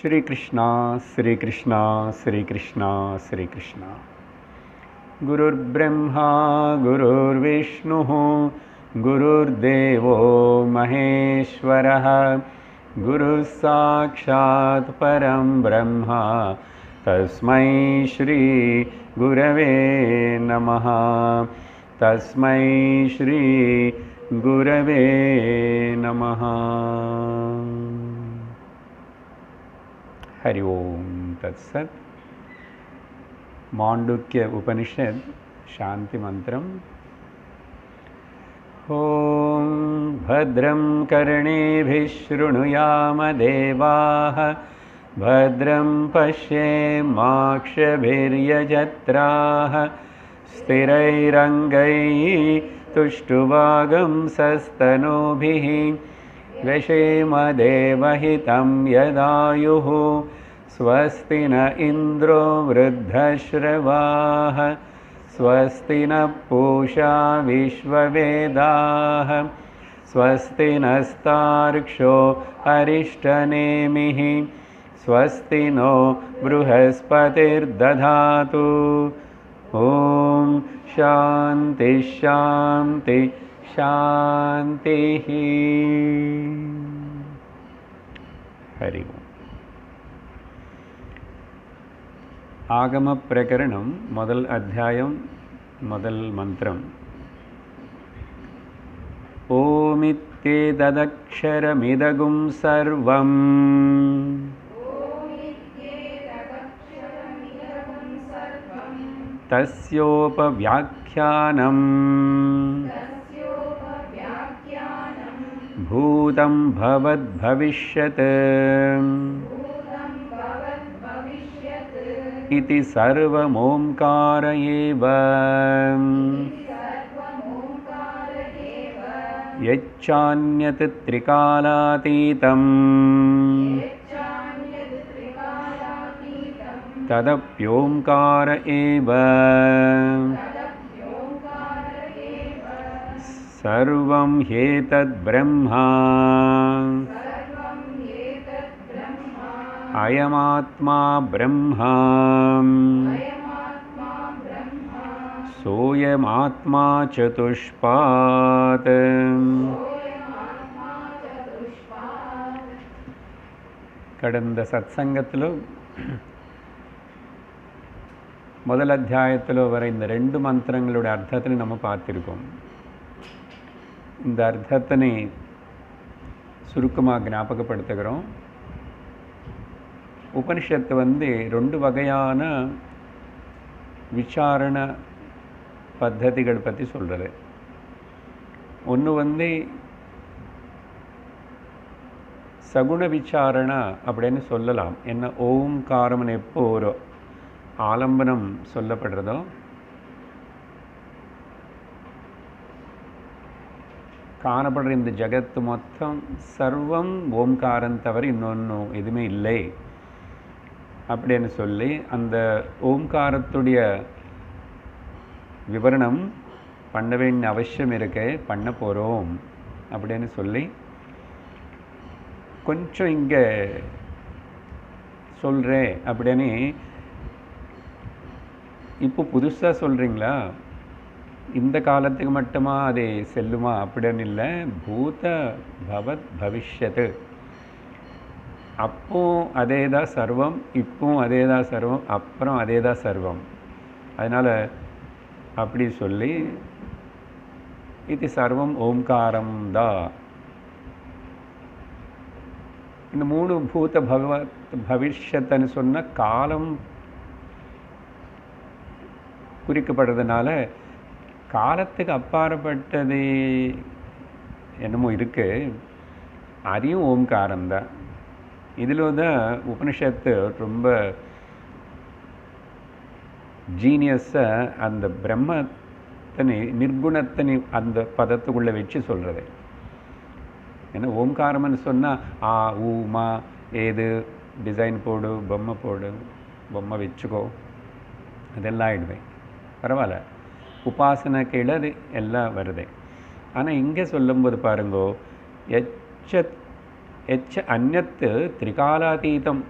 श्री कृष्णा श्री कृष्णा श्री कृष्णा श्री कृष्णा। गुरुर्ब्रह्मा गुरुर्विष्णुः गुरुर्देवो महेश्वरः गुरुः साक्षात् परं ब्रह्म तस्मै श्री गुरवे नमः। तस्मै श्री गुरवे नमः। हरि ओम तत्सत्। मांडुक्य उपनिषद शांति मंत्रम। ओम भद्रं कर्णेभिः शृणुयाम देवाः भद्रं पश्येमाक्षभिर्यजत्राः स्थिरैरङ्गैः तुष्टुवागुंसस्तनूभिः व्यशेम देवहितं यदायुः स्वस्ति न इंद्रो वृद्धश्रवाः स्वस्ति न पूषा विश्ववेदाः स्वस्ति नस्तार्क्ष्यो अरिष्टनेमिः स्वस्ति नो बृहस्पतिर्दधातु। ओम शांति शांति शांति। हरि ओम। आगम प्रकरणम मोदल अध्यायम मोदल मंत्रम। ओमित्येतदक्षरमिदगुं सर्वं तस्योपव्याख्यानं भूतं भवद्भविष्यत् इति सर्वमोंकार एव यच्चान्यत् त्रिकालातीतं तदप्योंकार एव सर्वं ह्येतद्ब्रह्मा अयमात्मा ब्रह्मा सोऽयमात्मा चतुष्पात्। கடந்த சத்சங்கத்திலோ முதல் அத்தியாயத்திலோ வர இந்த ரெண்டு மந்திரங்களோட அர்த்தத்தை நம்ம பார்த்திருக்கோம். இந்த அர்த்தத்தினை சுருக்கமாக ஞாபகப்படுத்துகிறோம். உபனிஷத்து ரெண்டு வகையான விசாரண பத்ததிகள் பற்றி சொல்கிறது. ஒன்று சகுண விசாரணா அப்படின்னு சொல்லலாம். என்ன ஓம்காரம்னு எப்போ ஒரு ஆலம்பனம் சொல்லப்படுறதோ காணப்படுற இந்த ஜகத்து மொத்தம் சர்வம் ஓம்காரம் தவிர இன்னொன்று எதுவுமே இல்லை அப்படின்னு சொல்லி அந்த ஓம்காரத்துடைய விவரணம் பண்ண வேண்டிய அவசியம் இருக்கு, பண்ண போகிறோம் அப்படின்னு சொல்லி கொஞ்சம் இங்கே சொல்கிறேன் அப்படின்னு. இப்போ புதுசாக சொல்கிறீங்களா, இந்த காலத்துக்கு மட்டுமா அது செல்லுமா அப்படின்னு இல்லை. பூத பவத் பவிஷ்யத்து, அப்போ அதே தான் சர்வம், இப்போவும் அதே தான் சர்வம், அப்புறம் அதே தான் சர்வம். அதனால் அப்படி சொல்லி இது சர்வம் ஓம்காரம் தான். இந்த மூணு பூத பகவத் பவிஷ்யத்துன்னு சொன்ன காலம் குறிக்கப்படுறதுனால காலத்துக்கு அப்பாற்பட்டது என்னமோ இருக்குது, அதையும் ஓம்காரம்தான். இதில் தான் உபனிஷத்து ரொம்ப ஜீனியஸாக அந்த பிரம்மத்தனை நிர்குணத்தனை அந்த பதத்துக்குள்ளே வச்சு சொல்கிறது. ஏன்னா ஓம்காரம்னு சொன்னால் ஆ ஊ மா ஏது டிசைன் போடு, பொம்மை போடு, பொம்மை வச்சுக்கோ, அதெல்லாம் ஆகிடுவேன், பரவாயில்ல, உபாசனை கீழே அது எல்லாம் வருது. ஆனால் இங்கே சொல்லும்போது பாருங்கோ, எச்ச அந்நத்து திரிகாலாதீதம்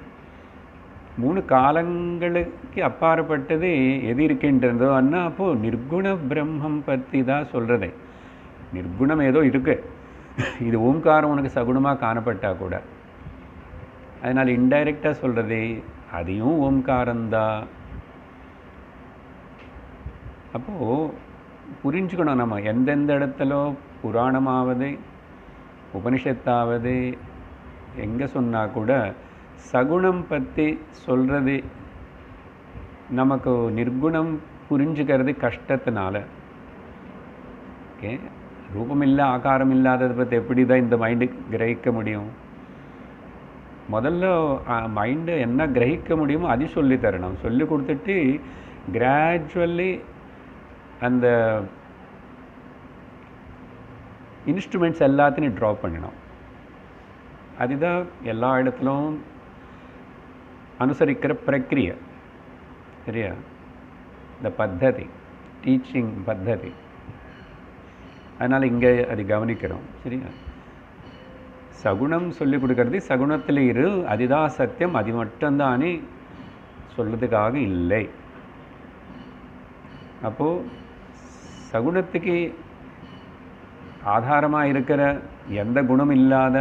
3 காலங்களுக்கு அப்பாற்பட்டது எது இருக்கின்றதோ அண்ணா அப்போது நிர்குண பிரம்மம் பற்றி தான் சொல்கிறதே. நிர்குணம் ஏதோ இருக்குது, இது ஓம்காரம் உனக்கு சகுணமாக காணப்பட்டா கூட, அதனால் இன்டைரக்டாக சொல்கிறது அதையும் ஓம்காரம்தான். அப்போது புரிஞ்சுக்கணும், நம்ம எந்தெந்த இடத்துல புராணமாவது உபனிஷத்தாவது எங்கே சொன்னால் கூட சகுணம் பற்றி சொல்கிறது நமக்கு நிர்குணம் புரிஞ்சுக்கிறது கஷ்டத்தினால. ஓகே, ரூபம் இல்லை ஆகாரம் இல்லாததை பற்றி எப்படி தான் இந்த மைண்டு கிரகிக்க முடியும்? முதல்ல மைண்டு என்ன கிரகிக்க முடியுமோ அது சொல்லி தரணும். சொல்லி கொடுத்துட்டு கிராஜுவலி அந்த இன்ஸ்ட்ருமெண்ட்ஸ் எல்லாத்தையும் ட்ராப் பண்ணிடணும். அதுதான் எல்லா இடத்துலும் அனுசரிக்கிற பிரக்ரியை, சரியா? இந்த பத்ததி, டீச்சிங் பத்ததி. அதனால் இங்கே அது கவனிக்கிறோம், சரியா? சகுணம் சொல்லி கொடுக்கறது சகுணத்தில் இரு, அதுதான் சத்தியம், அது மட்டும்தானே சொல்றதுக்காக இல்லை. அப்போது சகுணத்துக்கு ஆதாரமாக இருக்கிற எந்த குணம் இல்லாத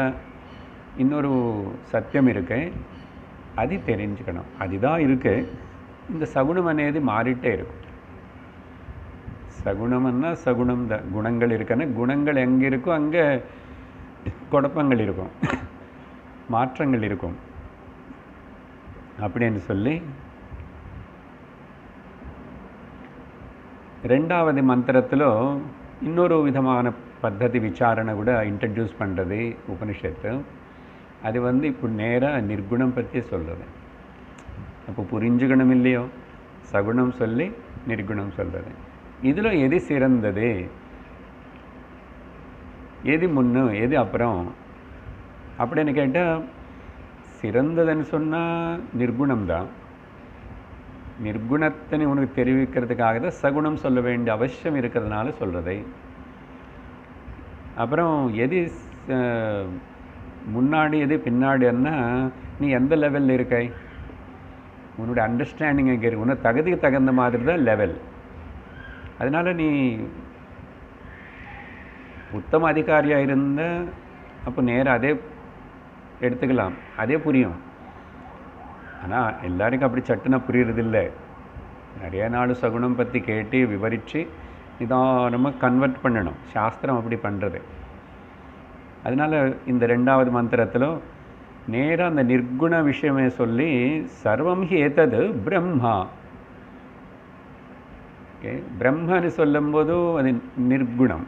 இன்னொரு சத்தியம் இருக்கு, அது தெரிஞ்சுக்கணும். அதுதான் இருக்கு. இந்த சகுணம் అనేది மாறிட்டே இருக்கும். சகுணம்னா சகுணம் தான், குணங்கள் இருக்குன்னா குணங்கள் எங்கே இருக்கோ அங்கே குழப்பங்கள் இருக்கும், மாற்றங்கள் இருக்கும் அப்படின்னு சொல்லி ரெண்டாவது மந்திரத்தில் இன்னொரு விதமான பத்ததி விசாரணை கூட இன்ட்ரடியூஸ் பண்ணுறது உபனிஷத்து. அது இப்போ நேராக நிர்குணம் பற்றி சொல்கிறது. அப்போ புரிஞ்சுக்கணும் இல்லையோ, சகுணம் சொல்லி நிர்குணம் சொல்கிறது. இதில் எது சிறந்தது, எது முன்னு எது அப்புறம் அப்படின்னு கேட்டால் சிறந்ததுன்னு சொன்னால் நிர்குணம் தான். நிர்குணத்தினை உனக்கு தெரிவிக்கிறதுக்காக தான் சகுணம் சொல்ல வேண்டிய அவசியம் இருக்கிறதுனால சொல்கிறதை. அப்புறம் எது முன்னாடி எது பின்னாடின்னா நீ எந்த லெவலில் இருக்காய், உன்னுடைய அண்டர்ஸ்டாண்டிங் எங்கே இருக்கு, உன்னை தகுதிக்கு தகுந்த மாதிரி தான் லெவல். அதனால் நீ உத்தம அதிகாரியாக இருந்த அப்போ நேராக அதே எடுத்துக்கலாம், அதே புரியும். ஆனால் எல்லாருக்கும் அப்படி சட்டுனா புரியுறதில்லை. நிறைய நாள் சகுனம் பற்றி கேட்டு விவரித்து நிதானமாக கன்வெர்ட் பண்ணணும். சாஸ்திரம் அப்படி பண்ணுறது. அதனால் இந்த ரெண்டாவது மந்திரத்தில் நேராக அந்த நிர்குண விஷயமே சொல்லி சர்வம் ஹி ஏதது பிரம்மா. ஓகே, பிரம்மன்னு சொல்லும்போது அது நிர்குணம்,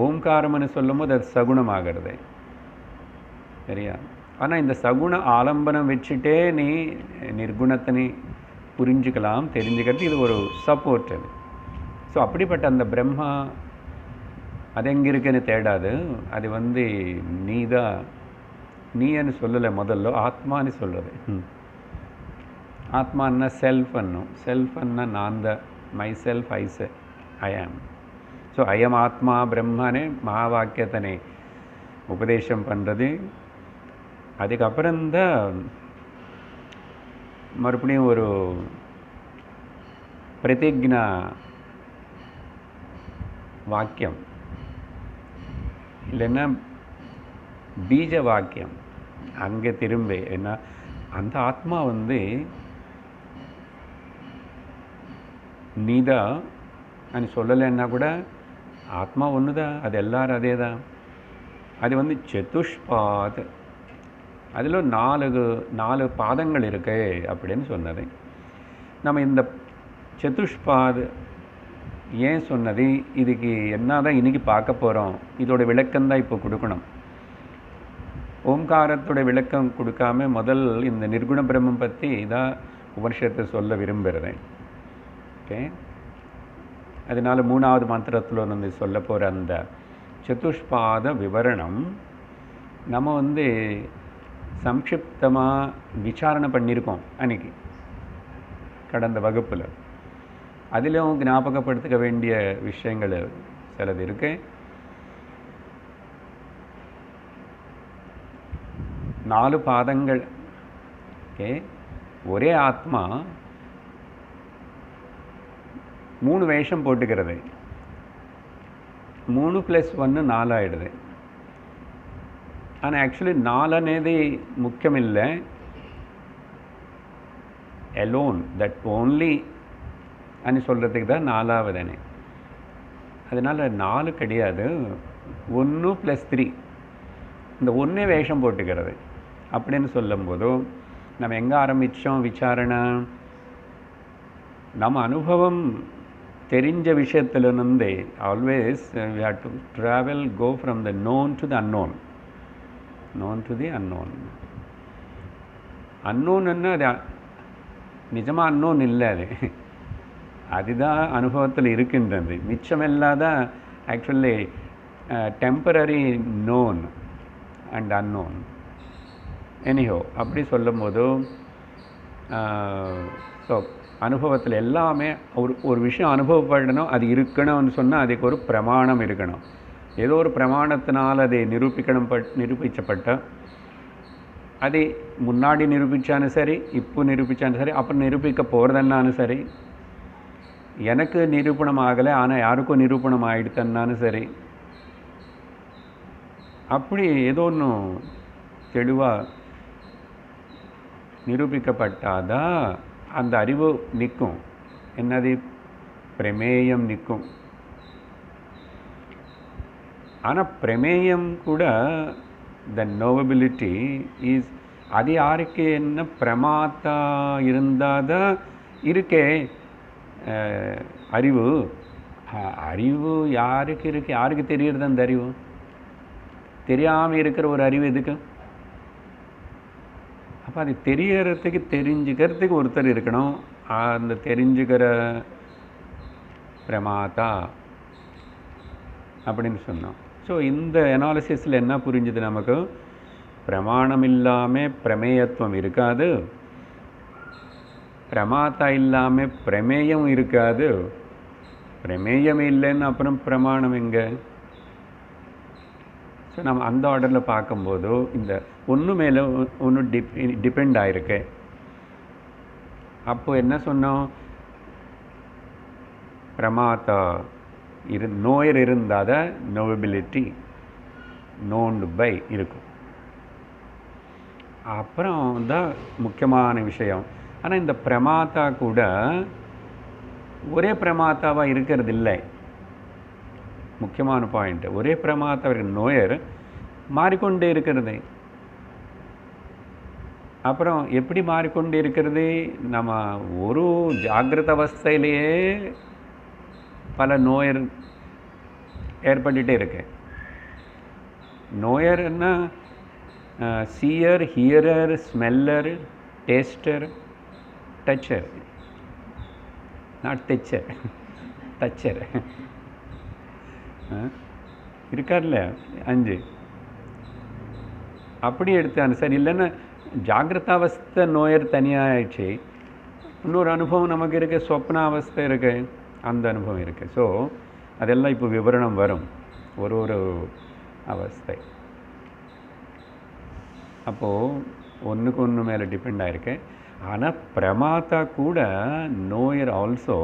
ஓம்காரம்னு சொல்லும்போது அது சகுணமாகிறது, சரியா? ஆனால் இந்த சகுண ஆலம்பனம் வச்சுட்டே நீ நிர்குணத்தை நீ புரிஞ்சுக்கலாம், தெரிஞ்சுக்கிறது இது ஒரு சப்போர்ட். அது ஸோ அப்படிப்பட்ட அந்த பிரம்மா அது எங்கே இருக்குன்னு தேடாது. அது நீதான், நீன்னு சொல்லலை, முதல்ல ஆத்மான்னு சொல்கிறது. ஆத்மான்னா செல்ஃப் அன்னும், செல்ஃப் அன்னா நான் தான், மை செல்ஃப் ஐ ஆம். ஸோ ஐயம் ஆத்மா பிரம்மனே மகா வாக்கியத்தனை உபதேசம் பண்ணுறது. அதுக்கப்புறம்தான் மறுபடியும் ஒரு பிரதிஜ்ஞா வாக்கியம் இல்லைன்னா பீஜ வாக்கியம் அங்கே திரும்ப என்ன அந்த ஆத்மா நீதா అని சொல்லலைன்னா கூட ஆத்மா ஒன்று தான், அது எல்லாரும் அதே தான். அது சதுஷ்பாத், அதில் 4 பாதங்கள் இருக்கு அப்படின்னு சொன்னது. நம்ம இந்த சதுஷ்பாத் ஏன் சொன்னது, இதுக்கு என்ன தான் இன்றைக்கி பார்க்க போகிறோம், இதோட விளக்கம்தான் இப்போ கொடுக்கணும். ஓம்காரத்தோட விளக்கம் கொடுக்காம முதல் இந்த நிர்குண பிரம்மம் பற்றி தான் உபனிஷத்தை சொல்ல விரும்புகிறேன். ஓகே, அதனால் 3வது மந்திரத்தில் சொல்ல போகிற அந்த சதுஷ்பாத விவரணம் நம்ம சம்க்ஷிப்தமாக விசாரணை பண்ணியிருக்கோம் அன்றைக்கி கடந்த வகுப்பில். அதிலும் ஞாபகப்படுத்திக்க வேண்டிய விஷயங்கள் சிலது இருக்கு. 4 பாதங்கள். ஓகே, ஒரே ஆத்மா 3 வேஷம் போட்டுக்கிறது. 3 + 1 4 ஆகிடுது. ஆனால் ஆக்சுவலி 4 అనేది முக்கியமில்லை. alone, that only అని சொல்கிறதுக்கு தான் 4வது அணை. அதனால் 4 கிடையாது, 1 + 3. இந்த 1 வேஷம் போட்டுக்கிறது அப்படின்னு சொல்லும்போது நம்ம எங்கே ஆரம்பித்தோம் விசாரணை? நம்ம அனுபவம் தெரிஞ்ச விஷயத்திலிருந்தே always we have to travel, go from the known to the unknown. known to the unknown. அன்னோன்னா அது நிஜமாக அன்னோன் இல்லை, அதுதான் அனுபவத்தில் இருக்கின்றது. மிச்சமெல்லாம் தான் actually temporary known and unknown. Anyhow அப்படி சொல்லும் போது ஸோ அனுபவத்தில் எல்லாமே ஒரு விஷயம் அனுபவப்படணும், அது இருக்கணும்னு சொன்னால் அதுக்கு ஒரு பிரமாணம் இருக்கணும். ஏதோ ஒரு பிரமாணத்தினால் அதை நிரூபிக்கப்பட்ட அது முன்னாடி நிரூபித்தாலும் சரி, இப்போ நிரூபித்தாலும் சரி, அப்புறம் நிரூபிக்க போகிறதுன்னாலும் சரி, எனக்கு நிரூபணம் ஆகலை ஆனால் யாருக்கும் நிரூபணம் ஆகிடுத்தன்னாலும் சரி, அப்படி ஏதோ ஒன்று தெளிவாக நிரூபிக்கப்பட்டாதான் அந்த அறிவு நிற்கும். என்னது? பிரமேயம் நிற்கும். ஆனால் பிரமேயம் கூட த நோவபிலிட்டி இஸ் அது யாருக்கு என்ன பிரமாத்தா இருந்தால் தான் இருக்கே அறிவு. அறிவு யாருக்கு இருக்கு? யாருக்கு தெரியுறது அந்த அறிவு? தெரியாமல் இருக்கிற ஒரு அறிவு எதுக்கு? அப்போ அது தெரியறதுக்கு தெரிஞ்சுக்கிறதுக்கு ஒருத்தர் இருக்கணும். அந்த தெரிஞ்சுக்கிற பிரமாத்தா அப்படின்னு சொன்னோம். ஸோ இந்த அனாலிசிஸில் என்ன புரிஞ்சுது நமக்கு? பிரமாணம் இல்லாமல் பிரமேயத்துவம் இருக்காது, பிரமாத்தா இல்லாமல் பிரமேயம் இருக்காது, பிரமேயம் இல்லைன்னு அப்புறம் பிரமாணம் எங்கே? ஸோ நம்ம அந்த ஆர்டரில் பார்க்கும்போது இந்த ஒன்று மேலே ஒன்று டிபெண்ட் ஆகிருக்கு. அப்போது என்ன சொன்னோம்? பிரமாத்தா நோயர் இருந்தாத நோவபிலிட்டி நோன்டு பை இருக்கும். அப்புறம் தான் முக்கியமான விஷயம். ஆனால் இந்த பிரமாத்தா கூட ஒரே பிரமாத்தாவாக இருக்கிறது இல்லை. முக்கியமான பாயிண்ட், ஒரே பிரமாத்தா நோயர் மாறிக்கொண்டே இருக்கிறது. அப்புறம் எப்படி மாறிக்கொண்டே இருக்கிறது? நம்ம ஒரு ஜாகிரத அவஸ்தையிலேயே பல நோயர் ஏற்பட்டுகிட்டே இருக்கு. நோயர்னா seer, hearer, smeller, taster, toucher, not teacher, toucher இருக்கார்ல 5 அப்படி எடுத்தாను. சரி, இல்லைன்னா ஜாகிரதாவஸ்தை நோயர் தனியாக ஆயிடுச்சு. இன்னொரு அனுபவம் நமக்கு இருக்குது, சொப்னாவஸ்தை இருக்குது, அந்த அனுபவம் இருக்குது. ஸோ அதெல்லாம் இப்போ விவரணம் வரும் ஒரு அவஸ்தை. அப்போது ஒன்றுக்கு ஒன்று மேலே டிபெண்ட் ஆகிருக்கு. ஆனால் பிரமாத்தா கூட நோயர் ஆல்சோ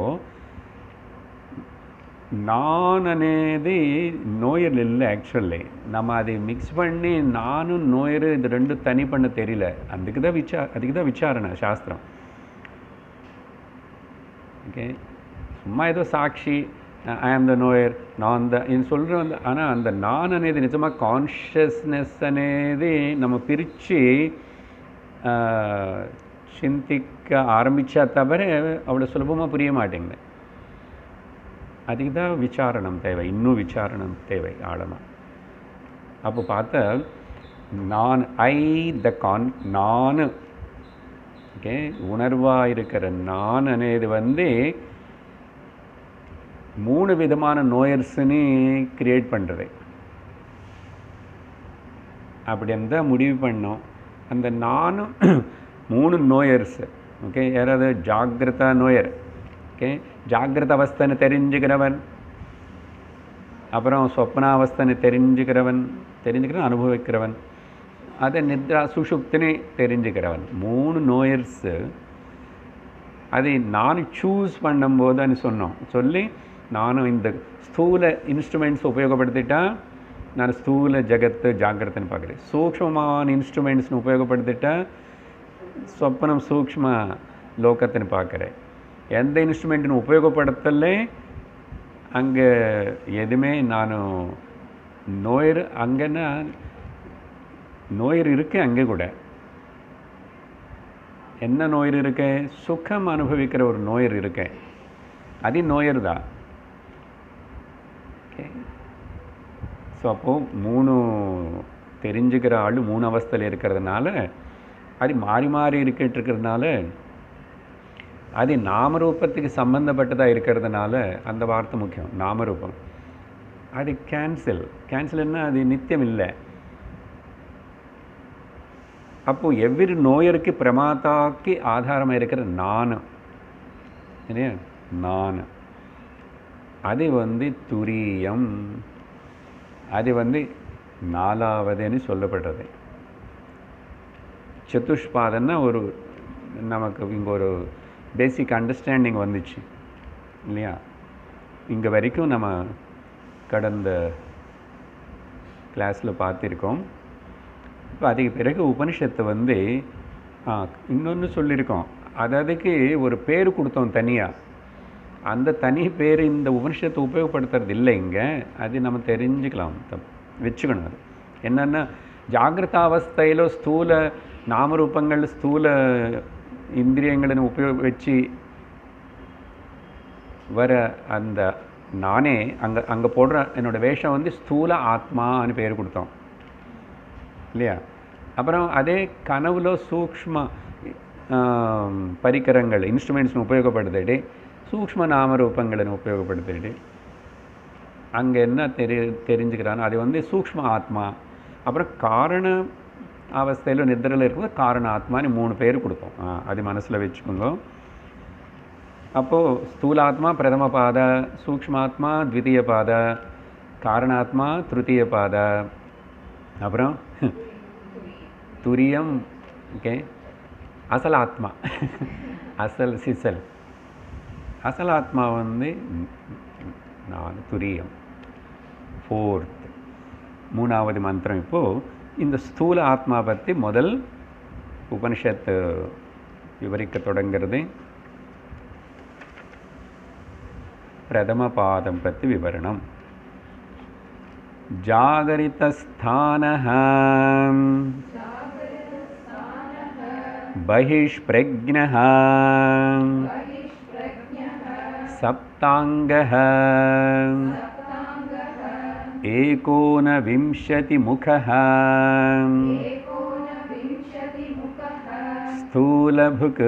நான் అనేది நோயர் இல்லை. ஆக்சுவலி நம்ம அதை மிக்ஸ் பண்ணி நானும் நோயர் இது ரெண்டும் தனி பண்ண தெரியல. அதுக்கு தான் விசாரணை சாஸ்திரம். ஓகே, சும்மா ஏதோ சாட்சி ஐ ஆம் த நோயர், நான் த இது சொல்கிற வந்து. ஆனால் அந்த நான் అనేది நிஜமாக கான்ஷியஸ்னஸ் అనేది நம்ம பிரித்து சிந்திக்க ஆரம்பித்தா தவிர அவ்வளோ சுலபமாக புரிய மாட்டேங்குது. அதுக்கு தான் விசாரணம் தேவை, இன்னும் விசாரணம் தேவை ஆழமாக. அப்போ பார்த்தா நான் நான் ஓகே உணர்வாக இருக்கிற நான் అనేది வந்து 3 விதமான நோயர்ஸ்ன்னு கிரியேட் பண்ணுறது. அப்படி இருந்தால் முடிவு பண்ணோம். அந்த நானும் 3 நோயர்ஸ். ஓகே, யாராவது ஜாகிரதா நோயர், ஓகே, ஜாகிரத அவஸ்தைன்னு தெரிஞ்சுக்கிறவன், அப்புறம் சொப்னாவஸ்தைன்னு தெரிஞ்சுக்கிறவன் அனுபவிக்கிறவன், அதை நித்ரா சுஷுப்தின்னு தெரிஞ்சுக்கிறவன். 3 நோயர்ஸு அது நான் சூஸ் பண்ணும்போதுன்னு சொன்னோம் சொல்லி நானும் இந்த ஸ்தூல இன்ஸ்ட்ருமெண்ட்ஸ் உபயோகப்படுத்திட்டா நான் ஸ்தூல ஜகத்து ஜாகிரதைன்னு பார்க்குறேன். சூக்ஷ்மமான இன்ஸ்ட்ருமெண்ட்ஸ்னு உபயோகப்படுத்திட்டா சொப்பனம் சூக்ஷ்ம லோகத்தின்னு பார்க்குறேன். எந்த இன்ஸ்ட்ருமெண்ட்னு உபயோகப்படுத்தலே அங்கே எதுவுமே நான் நோயர் அங்கன்னா நோயர் இருக்கு. அங்கே கூட என்ன நோயர் இருக்கு? சுகம் அனுபவிக்கிற ஒரு நோயர் இருக்கு. அது நோயர் தான். ஓகே. ஸோ அப்போது 3 தெரிஞ்சுக்கிற ஆள் 3 அவஸ்தையில் இருக்கிறதுனால அது மாறி மாறி இருக்கிறதுனால அது நாமரூபத்துக்கு சம்பந்தப்பட்டதாக இருக்கிறதுனால அந்த வார்த்தை முக்கியம். நாமரூபம் அது கேன்சல்னா அது நித்தியம் இல்லை. அப்போது எவ்விரு நோயருக்கு பிரமாதாக்கு ஆதாரமாக இருக்கிற நான் இல்லையா, நான் அது துரியம், அது 4வதுன்னு சொல்லப்படுறது. சதுஷ்பாதன்னா ஒரு நமக்கு இங்கே ஒரு பேசிக் அண்டர்ஸ்டாண்டிங் வந்துச்சு இல்லையா. இங்கே வரைக்கும் நம்ம கடந்த கிளாஸில் பார்த்துருக்கோம். இப்போ அதுக்கு பிறகு உபனிஷத்தை இன்னொன்று சொல்லியிருக்கோம். அதுக்கு ஒரு பேர் கொடுத்தோம் தனியாக. அந்த தனி பேர் இந்த உபனிஷத்தை உபயோகப்படுத்துறது இல்லை இங்கே. அது நம்ம தெரிஞ்சுக்கலாம், வச்சுக்கணும். அது என்னென்னா ஜாகிரத அவஸ்தையில் ஸ்தூல நாமரூபங்கள் ஸ்தூல இந்திரியங்களை வச்சு வர அந்த நானே அங்கே போடுற என்னோடய வேஷம் ஸ்தூல ஆத்மான்னு பேர் கொடுத்தோம் இல்லையா. அப்புறம் அதே கனவுல சூக்ஷ்ம பரிகரங்கள் இன்ஸ்ட்ருமெண்ட்ஸ்னு உபயோகப்படுத்திட்டு சூக்ஷ்ம நாமரூபங்களை உபயோகப்படுத்திட்டு அங்கே என்ன தெரிஞ்சுக்கிறான்னு அது சூக்ஷ்ம ஆத்மா. அப்புறம் காரண அவஸ்தையில் நித்திரையில் இருக்கும்போது காரண ஆத்மான்னு 3 பேர் கொடுத்தோம். அது மனசில் வச்சுக்கோங்க. அப்போது ஸ்தூலாத்மா பிரதம பாத, சூக்ஷ்மாத்மா த்விதீய பாத, காரணாத்மா திருத்தீய பாத, அப்புறம் துரியம். ஓகே. அசல் ஆத்மா அசல் சிசல் அசல் ஆத்மா நான் துரியம் 4th 3வது மந்திரம். இப்போது இந்த ஸ்தூல ஆத்மா பற்றி முதல் உபனிஷத்து விவரிக்க தொடங்கிறது. பிரதம பாதம் பற்றி விவரணம். ஜாகரிதஸ்தானஹ பஹிஷ்ப்ரஜ்ஞஹ சப்தாங்கஹ एकोनविंशतिमुखः स्थूलभुक्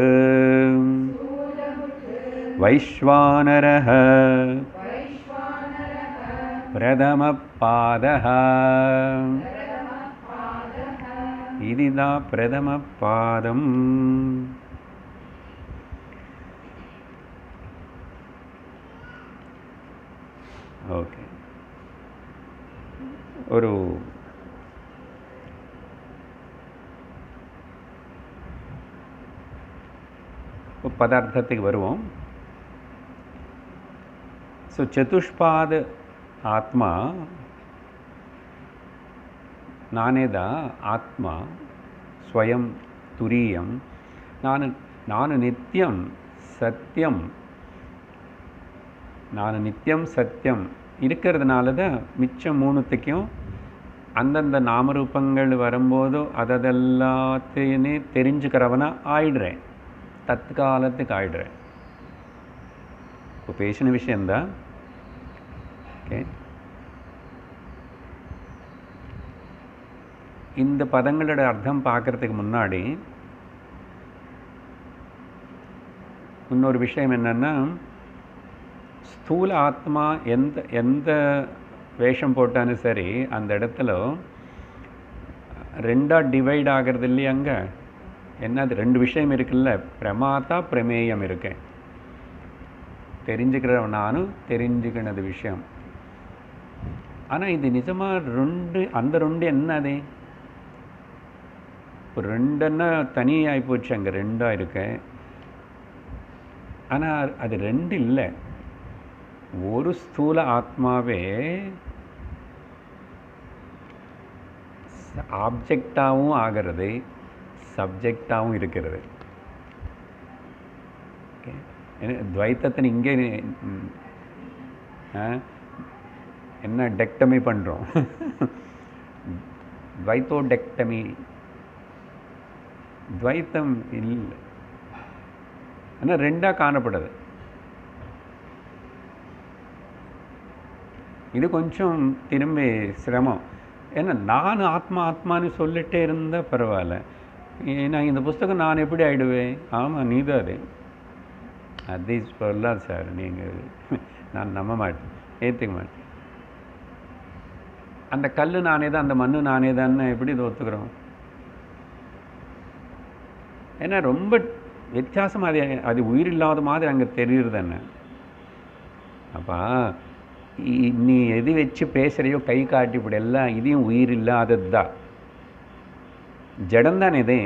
वैश्वानरः प्रथमपादः. इदिदा प्रथमपादम्. ओके. ஒரு பதார்த்தத்துக்கு வருவோம். ஸோ சதுஷ்பாத ஆத்மா நானே தான். ஆத்மா ஸ்வயம் துரியம். நான் நித்தியம் சத்தியம். நான் நித்தியம் சத்தியம் இருக்கிறதுனால தான் மிச்சம் 3த்துக்கும் அந்தந்த நாமரூபங்கள் வரும்போதோ அதெல்லாத்தையுமே தெரிஞ்சுக்கிறவனா ஆயிடுறேன். தற்காலத்துக்கு ஆயிடுறேன். இப்போ பேசின விஷயந்தான். ஓகே. இந்த பதங்களோட அர்த்தம் பார்க்குறதுக்கு முன்னாடி இன்னொரு விஷயம் என்னென்னா, ஸ்தூல ஆத்மா எந்த வேஷம் போட்டாலும் சரி அந்த இடத்துல 2ஆக டிவைட் ஆகிறது இல்லையா. அங்கே என்னது 2 விஷயம் இருக்குல்ல, பிரமாதா பிரமேயம் இருக்கு. தெரிஞ்சுக்கிற நானும் தெரிஞ்சுக்கினது விஷயம். ஆனால் இது நிஜமாக அந்த 2 என்னது? ஒரு 2ன்னா தனியாகி போச்சு. அங்கே 2ஆக இருக்கு. ஆனால் அது ரெண்டு இல்லை. ஒரு ஸ்தூல ஆத்மாவே ஆப்ஜெக்டாகவும் ஆகிறது, சப்ஜெக்டாகவும் இருக்கிறது. துவைத்தத்தின் இங்கே என்ன டெக்டமி பண்ணுறோம், துவைத்தோடெக்டமி. துவைத்தம் இல்லை, ஆனால் ரெண்டாக காணப்படுது. இது கொஞ்சம் திரும்பி சிரமம். ஏன்னா நான் ஆத்மா ஆத்மான்னு சொல்லிட்டே இருந்தால் பரவாயில்ல. ஏன்னா இந்த புஸ்தகம் நான் எப்படி ஆகிடுவேன்? ஆமாம், நீ தான் அது. அது சொல்லலாம் சார், நீங்கள் நான் நம்ப மாட்டேன், ஏற்றுக்க மாட்டேன். அந்த கல் நானே தான், அந்த மண்ணு நானே தான் எப்படி இது ஒத்துக்கிறோம்? ஏன்னா ரொம்ப வித்தியாசமாக அது உயிர் இல்லாத மாதிரி அங்கே தெரியுறது என்ன. அப்போ நீ எது வச்சு பேசுகிறையோ, கை காட்டி இப்படி எல்லாம் இதையும் உயிர் இல்லாதது தான், ஜடம்தான் இதே.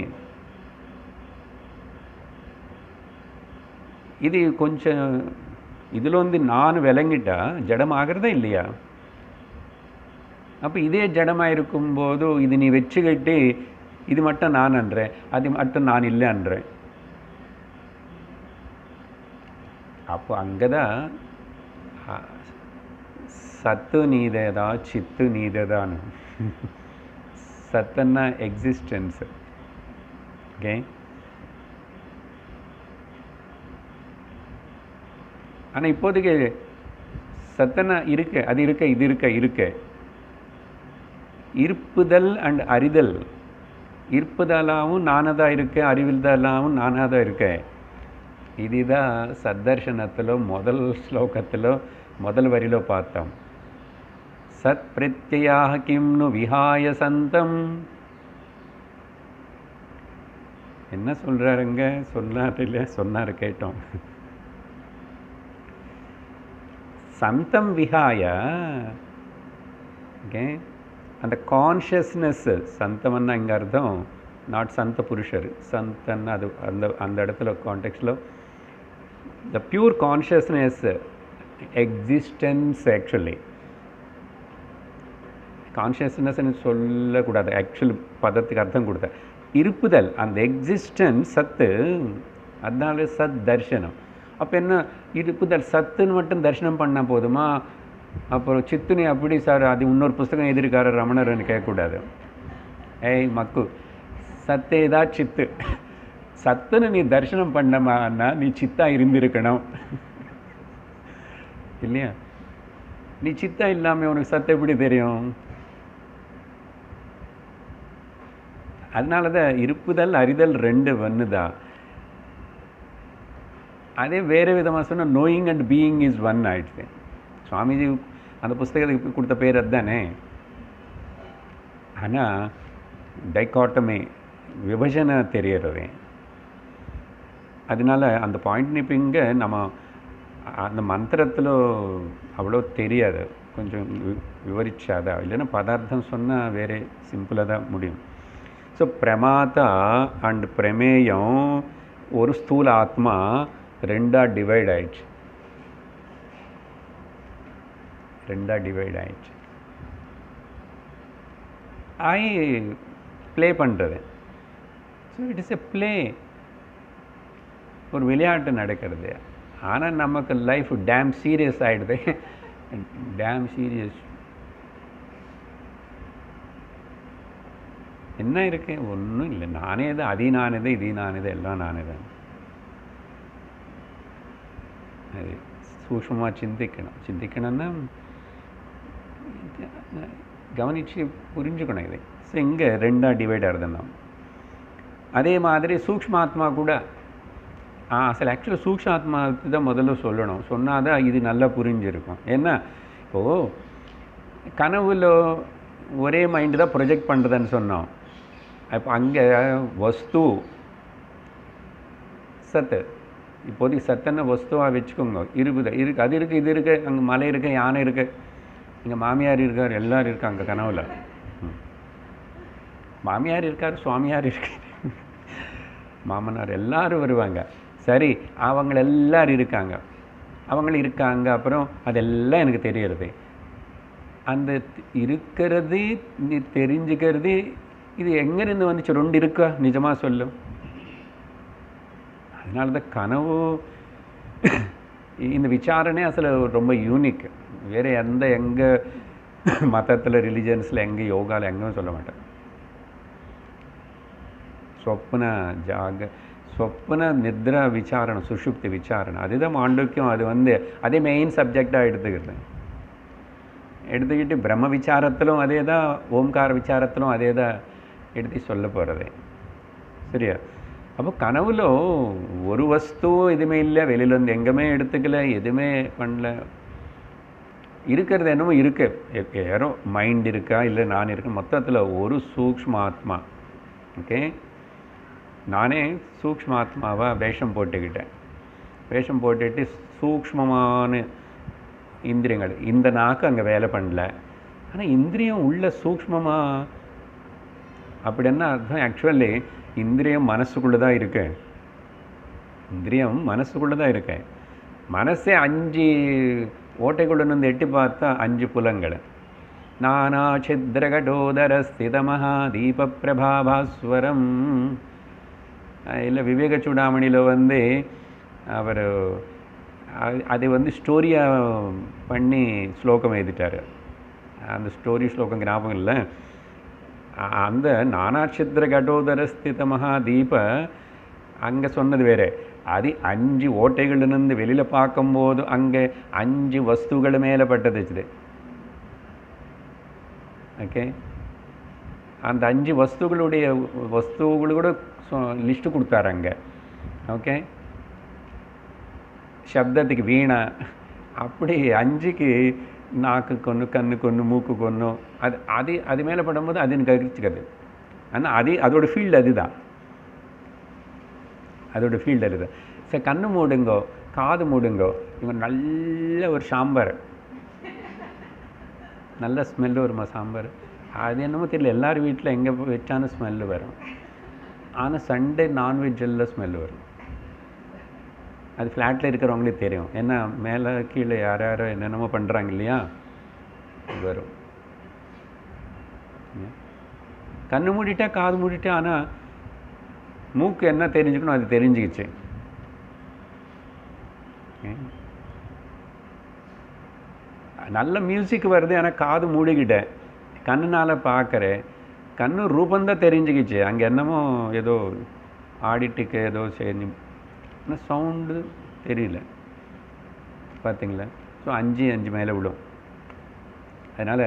இது கொஞ்சம் இதில் வந்து நான் விளங்கிட்டா ஜடம் ஆகிறதா இல்லையா? அப்போ இதே ஜடமாக இருக்கும்போது இது நீ வச்சுக்கிட்டு இது மட்டும் நான் அன்றேன், அது மட்டும் நான் இல்லை அன்றேன். அப்போ அங்கே தான் சத்து நீதேதா சித்து நீதேதான். சத்துன்னா எக்ஸிஸ்டன்ஸ். ஓகே, ஆனால் இப்போதைக்கு சத்தனா இருக்கு, அது இருக்க, இது இருக்க. இருப்புதல் அண்ட் அறிதல். இருப்புதலாகவும் நானதாக இருக்க, அறிவில்தலாகவும் நானாக இருக்க. இதுதான் சத்தர்ஷனத்தில் முதல் ஸ்லோகத்தில் முதல் வரியில் பார்த்தோம். சத் பிரத்யாக கிம்னு விஹாய சந்தம். என்ன சொல்கிறாருங்க? சொன்னார் கேட்டோம். சந்தம் விஹாய, ஓகே, அந்த கான்ஷியஸ்னஸ். சந்தம்னா இங்கே அர்த்தம் நாட் சந்த புருஷர், சந்தன்னா அது அந்த இடத்துல கான்டெக்ஸ்டில் the pure consciousness existence. Actually கான்ஷியஸ்னஸ்ன்னு சொல்லக்கூடாது, ஆக்சுவல் பதத்துக்கு அர்த்தம் கொடுத்த இருப்புதல், அந்த எக்ஸிஸ்டன்ஸ் சத்து. அதனால சத் தர்ஷனம். அப்போ என்ன இருப்புதல் சத்துன்னு மட்டும் தரிசனம் பண்ணால் போதுமா? அப்புறம் சித்துனி அப்படி சார், அது இன்னொரு புஸ்தகம் எழுதியிருக்காரு ரமணர்னு கேட்கக்கூடாது. ஏய் மக்கு, சத்தேதா சித்து. சத்துன்னு நீ தரிசனம் பண்ணமான்னா நீ சித்தா இருந்திருக்கணும் இல்லையா? நீ சித்தா இல்லாமல் உனக்கு சத்து எப்படி தெரியும்? அதனால தான் இருப்புதல் அறிதல் ரெண்டு ஒன்று தான். அதே வேறு விதமாக சொன்னால் knowing and being is one ஆயிடுச்சு. சுவாமிஜி அந்த புஸ்தகத்துக்கு கொடுத்த பேர் அதுதானே. ஆனால் டைகாட்டமி, விபஜனை தெரியறது. அதனால அந்த பாயிண்ட் இப்போ இங்கே நம்ம அந்த மந்திரத்தில் அவ்வளோ தெரியாது, கொஞ்சம் விவரிச்சாதா, இல்லைன்னா பதார்த்தம் சொன்னால் வேறு சிம்பிளாக தான் முடியும். ஸோ பிரமாதா அண்ட் பிரமேயம் ஒரு ஸ்தூல ஆத்மா ரெண்டாக டிவைட் ஆயிடுச்சு. ஐ ப்ளே பண்ணுறது. So it is a play, ஒரு விளையாட்டு நடக்கிறது. ஆனால் நமக்கு லைஃப் டேம் சீரியஸ் ஆகிடுது. Damn serious. என்ன இருக்கு? ஒன்றும் இல்லை. நானே தான், அதி நானே தான், இது நானே தான், எல்லாம் நானே தான். அது சூக்ஷ்மமாக சிந்திக்கணும்னா கவனித்து புரிஞ்சுக்கணும் இதை. ஸோ இங்கே ரெண்டாக டிவைட் ஆகுதுன்னா அதே மாதிரி சூக்ஷ்மாத்மா கூட அசல் ஆக்சுவலாக சூக்ஷ்மாத்மாவுக்கு தான் முதல்ல சொல்லணும். சொன்னால் தான் இது நல்லா புரிஞ்சிருக்கும். ஏன்னா இப்போது கனவுல ஒரே மைண்டு தான் ப்ரொஜெக்ட் பண்ணுறதுன்னு சொன்னோம். இப்போ அங்கே வஸ்து சத்து, இப்போதைக்கு சத்தனை வஸ்துவாக வச்சுக்கோங்க. இருக்குது, அது இருக்குது, இது இருக்குது, அங்கே மலை இருக்குது, யானை இருக்குது, இங்கே மாமியார் இருக்கார், எல்லோரும் இருக்காங்க கனவுல. மாமியார் இருக்கார், சுவாமியார் இருக்கார், மாமனார், எல்லோரும் வருவாங்க. சரி, அவங்க எல்லாரும் இருக்காங்க, அவங்களும் இருக்காங்க, அப்புறம் அதெல்லாம் எனக்கு தெரியறது. அந்த இருக்கிறது நீ தெரிஞ்சுக்கிறது இது எங்கேருந்து வந்துச்சு? 2 இருக்கா நிஜமாக சொல்லும். அதனால தான் கனவு இந்த விசாரணை அசలు ரொம்ப யூனிக். வேறு எங்கே மதத்தில் ரிலிஜன்ஸில் எங்கே யோகாவில் எங்கேயும் சொல்ல மாட்டேன். சொப்பன நித்ரா விசாரணை, சுஷுப்தி விசாரணை, அதுதான் மாண்டூக்கியம். அது அதே மெயின் சப்ஜெக்டாக எடுத்துக்கிட்டு பிரம்ம விசாரத்திலும் அதே தான், ஓம்கார விசாரத்திலும் அதே தான் எடுத்து சொல்ல போகிறதே. சரியா? அப்போ கனவுல ஒரு வஸ்துவும் எதுவுமே இல்லை, வெளியிலேருந்து எங்கேயுமே எடுத்துக்கல, எதுவுமே பண்ணல. இருக்கிறது என்னமோ இருக்கு, யாரோ மைண்ட் இருக்கா இல்லை நான் இருக்கேன், மொத்தத்தில் ஒரு சூக்ஷ்மாத்மா. ஓகே, நானே சூக்ஷ்மாத்மாவாக வேஷம் போட்டுக்கிட்டேன். வேஷம் போட்டுட்டு சூக்ஷ்மமான இந்திரியங்கள், இந்த நாக்கு அங்கே வேலை பண்ணல, ஆனால் இந்திரியம் உள்ள சூக்ஷ்மமாக. அப்படின்னா அர்த்தம், ஆக்சுவலி இந்திரியம் மனசுக்குள்ளே தான் இருக்கு. இந்திரியம் மனசுக்குள்ளே தான் இருக்கு. மனசே 5 ஓட்டைக்குள்ளே எட்டி பார்த்தா 5 புலங்கள். நானா சித்ரகடோதர ஸ்திதமஹா தீப பிரபாபாஸ்வரம். இல்லை விவேக சூடாமணியில் அவர் அதை ஸ்டோரியாக பண்ணி ஸ்லோகம் எழுதிட்டார். அந்த ஸ்டோரி ஸ்லோகம் ஞாபகம் இல்லை. அந்த நானாட்சித்திர கடோதர ஸ்தித மகா தீப அங்கே சொன்னது வேறு. அது 5 ஓட்டைகளிலிருந்து வெளியில் பார்க்கும்போது அங்கே 5 வஸ்துகள் மேலே பட்டதுச்சு. ஓகே, அந்த 5 வஸ்துகள் கூட லிஸ்ட்டு கொடுத்தாரு அங்கே. ஓகே, சப்தத்துக்கு வீணா, அப்படி 5க்கு நாக்குக்கு ஒன்று, கண்ணுக்கு ஒன்று, மூக்குக்கு ஒன்று. அது மேலே படும்போது அது எனக்கு அரிச்சுக்கிறது. ஆனால் அதோட ஃபீல்டு அதுதான். சரி, கண்ணு மூடுங்கோ, காது மூடுங்கோ. இவன் நல்ல ஒரு சாம்பார், நல்ல ஸ்மெல்லு வருமா சாம்பார். அது என்னமோ தெரியல, எல்லார் வீட்டில் எங்கே வச்சான ஸ்மெல்லு வரும். ஆனால் சண்டே நான்வெஜ் எல்லாம் ஸ்மெல்லு வரும். அது ஃப்ளாட்டில் இருக்கிறவங்களுக்கு தெரியும். ஏன்னா மேலே கீழே யார் என்னென்னமோ பண்ணுறாங்க இல்லையா, வரும். கண்ணு மூடிட்டா, காது மூடிட்டா, ஆனால் மூக்கு என்ன தெரிஞ்சுக்கணும் அது தெரிஞ்சுக்கிச்சு. நல்ல மியூசிக் வருது, ஆனால் காது மூடிக்கிட்டேன், கண்ணுனால் பார்க்குறேன், கண்ணு ரூபந்தான் தெரிஞ்சுக்கிச்சு. அங்கே என்னமோ ஏதோ ஆடிட்டுக்கு ஏதோ சரி, ஆனால் சவுண்டு தெரியல. பார்த்தீங்களா? ஸோ 5 மேலே விடும். அதனால்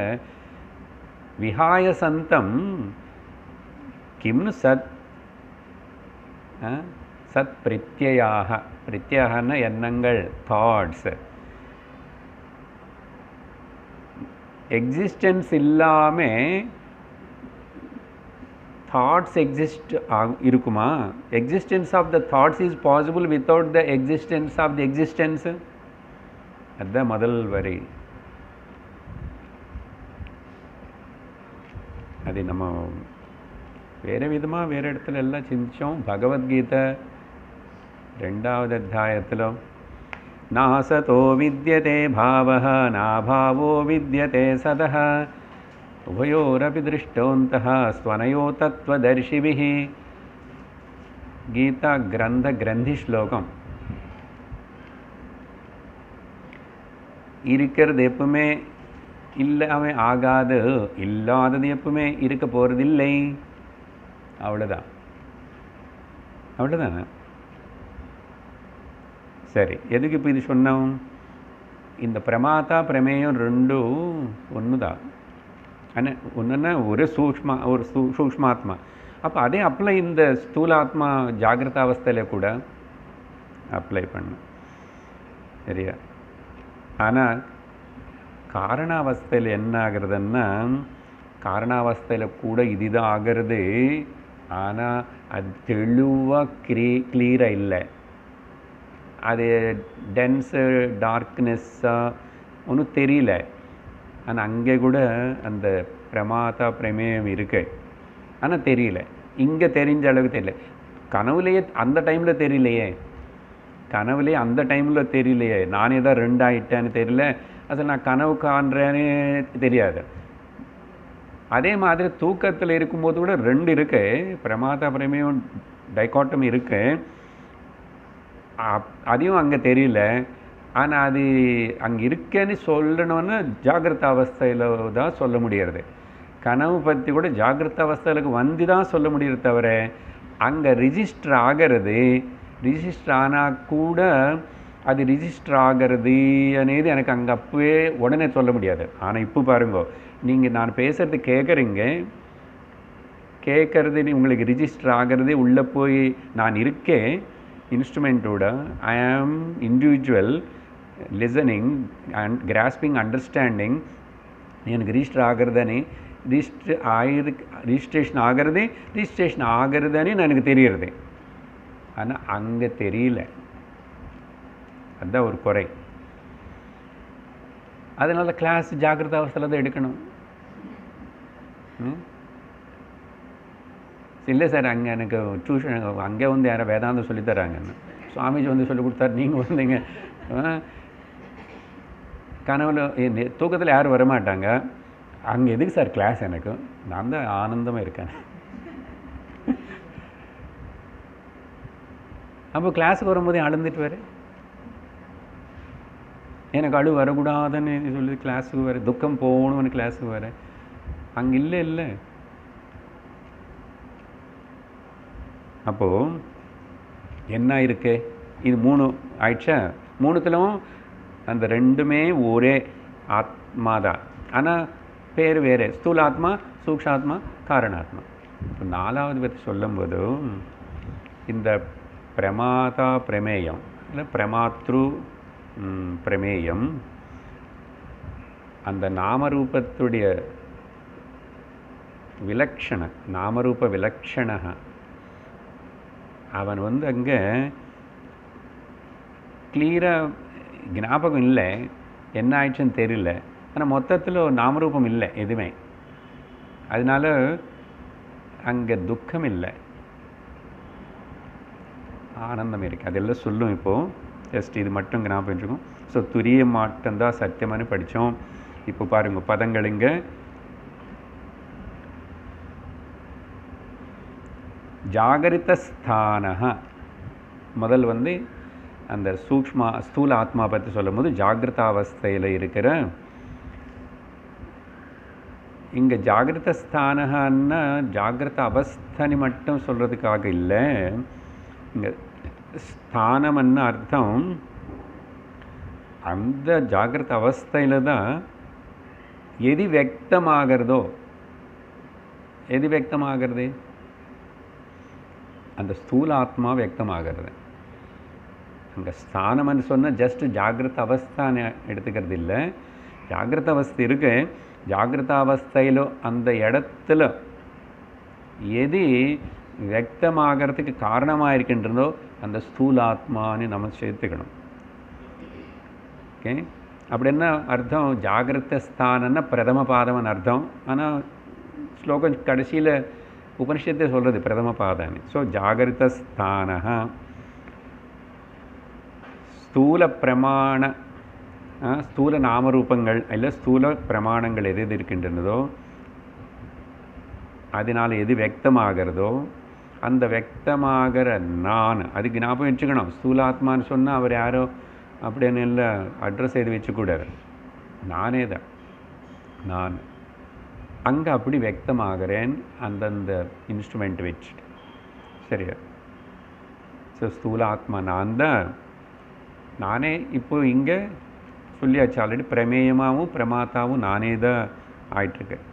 விஹாய சந்தம் கிம்னு சத் பிரத்யாக. பிரத்யாகன்னா எண்ணங்கள், தாட்ஸ். எக்ஸிஸ்டன்ஸ் இல்லாமல் தாட்ஸ் எக்ஸிஸ்ட் இருக்குமா? Existence of the thoughts is possible without the existence of the existence. அதுதான் முதல் வரி. அது நம்ம வேறு விதமாக வேறு இடத்துல எல்லாம் சிந்திச்சோம். பகவத்கீதை 2வது அத்தியாயத்தில் நாசதோ வித்யதே பாவஹ நாபாவோ வித்யதே சதஹ உபயோரபி திருஷ்டோந்தஹ ஸ்வனயோ தத்வதர்ஷிபிஹ. கீதா கிரந்தி ஸ்லோகம். இருக்கிறது எப்பவுமே இல்லாமல் ஆகாது, இல்லாதது எப்பவுமே இருக்க போகிறதில்லை. அவ்வளோதானே? சரி, எதுக்கு இப்போ இது சொன்னோம்? இந்த பிரமாதா பிரமேயம் 2 ஒன்று தான். ஆனால் ஒன்றுன்னா ஒரு சூக்ஷ்மாத்மா. அப்போ அதே அப்ளை இந்த ஸ்தூலாத்மா ஜாகிரத அவஸ்தையில் கூட அப்ளை பண்ணும். சரியா? ஆனால் காரணாவஸ்தையில் என்ன ஆகுறதுன்னா, காரணாவஸ்தையில் கூட இதுதான் ஆகிறது. ஆனால் அது தெளிவாக கிளியராக இல்லை. அது டென்ஸு டார்க்னஸ்ஸாக ஒன்றும் தெரியல. ஆனால் அங்கே கூட அந்த பிரமாதா பிரமேயம் இருக்கு, ஆனால் தெரியல. இங்கே தெரிஞ்ச அளவுக்கு தெரியல. கனவுலையே அந்த டைமில் தெரியலையே. கனவுலே அந்த டைமில் தெரியலையே, நானே தான் 2 ஆகிட்டேன்னு தெரியல, அது நான் கனவு காண்றேன்னு தெரியாது. அதே மாதிரி தூக்கத்தில் இருக்கும்போது கூட 2 இருக்கு, பிரமாதா பிரமேயம் டைகாட்டம் இருக்கு, அதையும் அங்கே தெரியல. ஆனால் அது அங்கே இருக்கேன்னு சொல்லணும்னு ஜாகிரத அவஸ்தையில் தான் சொல்ல முடியறது. கனவு பற்றி கூட ஜாகிரத அவஸ்தையிலுக்கு வந்து தான் சொல்ல முடியறது தவிர அங்கே ரிஜிஸ்டர் ஆகிறது, ரிஜிஸ்டர் ஆனால் கூட அது ரிஜிஸ்டர் ஆகிறது అనేది எனக்கு அங்கே அப்பவே உடனே சொல்ல முடியாது. ஆனால் இப்போ பாருங்க, நீங்கள் நான் பேசுகிறது கேட்குறது உங்களுக்கு ரிஜிஸ்டர் ஆகிறது, உள்ளே போய் நான் இருக்கேன் இன்ஸ்ட்ருமெண்ட்டோட, ஐ ஆம் individual listening and grasping understanding, எனக்கு ரிஜிஸ்டர் ஆகிறதுனே ரிஜிஸ்ட்ரேஷன் ஆகிறதுன்னு எனக்கு தெரியுறது. ஆனால் அங்கே தெரியல, அதுதான் ஒரு குறை. அதனால் கிளாஸ் ஜாகிரத அவஸ்தையில் தான் எடுக்கணும். இல்லை சார், அங்கே எனக்கு டியூஷன் அங்கே வந்து யாரும் வேதாந்தம் சொல்லித்தராங்கன்னு சுவாமிஜி வந்து சொல்லி கொடுத்தாரு, நீங்கள் வந்தீங்க கனவுல தூக்கத்தில் யாரும் வரமாட்டாங்க, அங்கே எதுக்கு சார் கிளாஸ், எனக்கு நான் தான் ஆனந்தமாக இருக்கேன். அப்போ கிளாஸுக்கு வரும்போதே அழுந்துட்டு வர, எனக்கு அழு வரக்கூடாதுன்னு சொல்லி கிளாஸுக்கு வர, துக்கம் போகணும்னு கிளாஸுக்கு வர, அங்கே இல்லை. அப்போது என்ன இருக்கு, இது 3 ஆயிடுச்சா, 3த்துலும் அந்த 2மே ஒரே ஆத்மா தான், ஆனால் பேர் வேறு, ஸ்தூலாத்மா, சூக்ஷாத்மா, காரணாத்மா. இப்போ 4வது பற்றி சொல்லும்போது இந்த பிரமாதா பிரமேயம் இல்லை பிரமாத்ரு பிரமேயம், அந்த நாமரூபத்துடைய விலக்ஷண, நாமரூப விலக்ஷண, அவன் வந்து அங்கே கிளியராக ஞாபகம் இல்லை, என்ன ஆயிடுச்சுன்னு தெரியல, ஆனால் மொத்தத்தில் நாமரூபம் இல்லை எதுவுமே, அதனால அங்கே துக்கம் இல்லை, ஆனந்தம் இருக்குது. அதெல்லாம் சொல்லும். இப்போது ஜஸ்ட் இது மட்டும் ஞாபகம் இருக்கும். ஸோ துரிய மாட்டம்தான் சத்தியமானு படித்தோம். இப்போ பாருங்கள் பதங்கள் இங்கே ஜாகரிதஸ்தான, முதல் வந்து அந்த ஸ்தூல ஆத்மா பற்றி சொல்லும் போது ஜாகிரத அவஸ்தையில் இருக்கிற, இங்கே ஜாகிரதஸ்தானன்னா ஜாகிரத அவஸ்தனி மட்டும் சொல்கிறதுக்காக இல்லை, இங்கே ஸ்தானம்னு அர்த்தம் அந்த ஜாகிரத அவஸ்தையில் தான் எது வியக்தமாகிறதோ, எது வியக்தமாகிறது, அந்த ஸ்தூல ஆத்மா வியக்தமாகிறது. அங்கே ஸ்தானம்னு சொன்னால் ஜஸ்ட் ஜாகிரத அவஸ்தான்னு எடுத்துக்கிறது இல்லை, ஜாகிரத அவஸ்தை இருக்கு, ஜாகிரத அவஸ்தையில் அந்த இடத்துல எது வியக்தமாகிறதுக்கு காரணமாக இருக்கின்றதோ அந்த ஸ்தூலாத்மான்னு நம்ம சேர்த்துக்கணும். ஓகே, அப்படி என்ன அர்த்தம், ஜாகிரத ஸ்தானன்னா பிரதம பாதம்னு அர்த்தம், ஆனால் ஸ்லோகம் கடைசியில் உபனிஷத்தை சொல்கிறது பிரதம பாதான்னு. ஸோ ஜாகிரத ஸ்தான ஸ்தூல பிரமாண, ஸ்தூல நாமரூபங்கள் இல்லை ஸ்தூல பிரமாணங்கள் எது எது இருக்கின்றனதோ அதனால் எது வியக்தமாகிறதோ அந்த வியக்தமாகிற நான், அதுக்கு ஞாபகம் வச்சுக்கணும். ஸ்தூலாத்மான்னு சொன்னால் அவர் யாரோ அப்படின்னு இல்லை அட்ரஸ் எழுதி வச்சுக்கூடாது, நானே தான், நான் அங்கே அப்படி வியக்தமாகிறேன் அந்தந்த இன்ஸ்ட்ருமெண்ட் வச்சுட்டு. சரியா? ஸோ ஸ்தூல ஆத்மா நான் தான், நானே இப்போ இங்கே சொல்லியாச்சு ஆல்ரெடி, பிரமேயமாகவும் பிரமாத்தாவும் நானே தான் ஆயிட்டுருக்கேன்.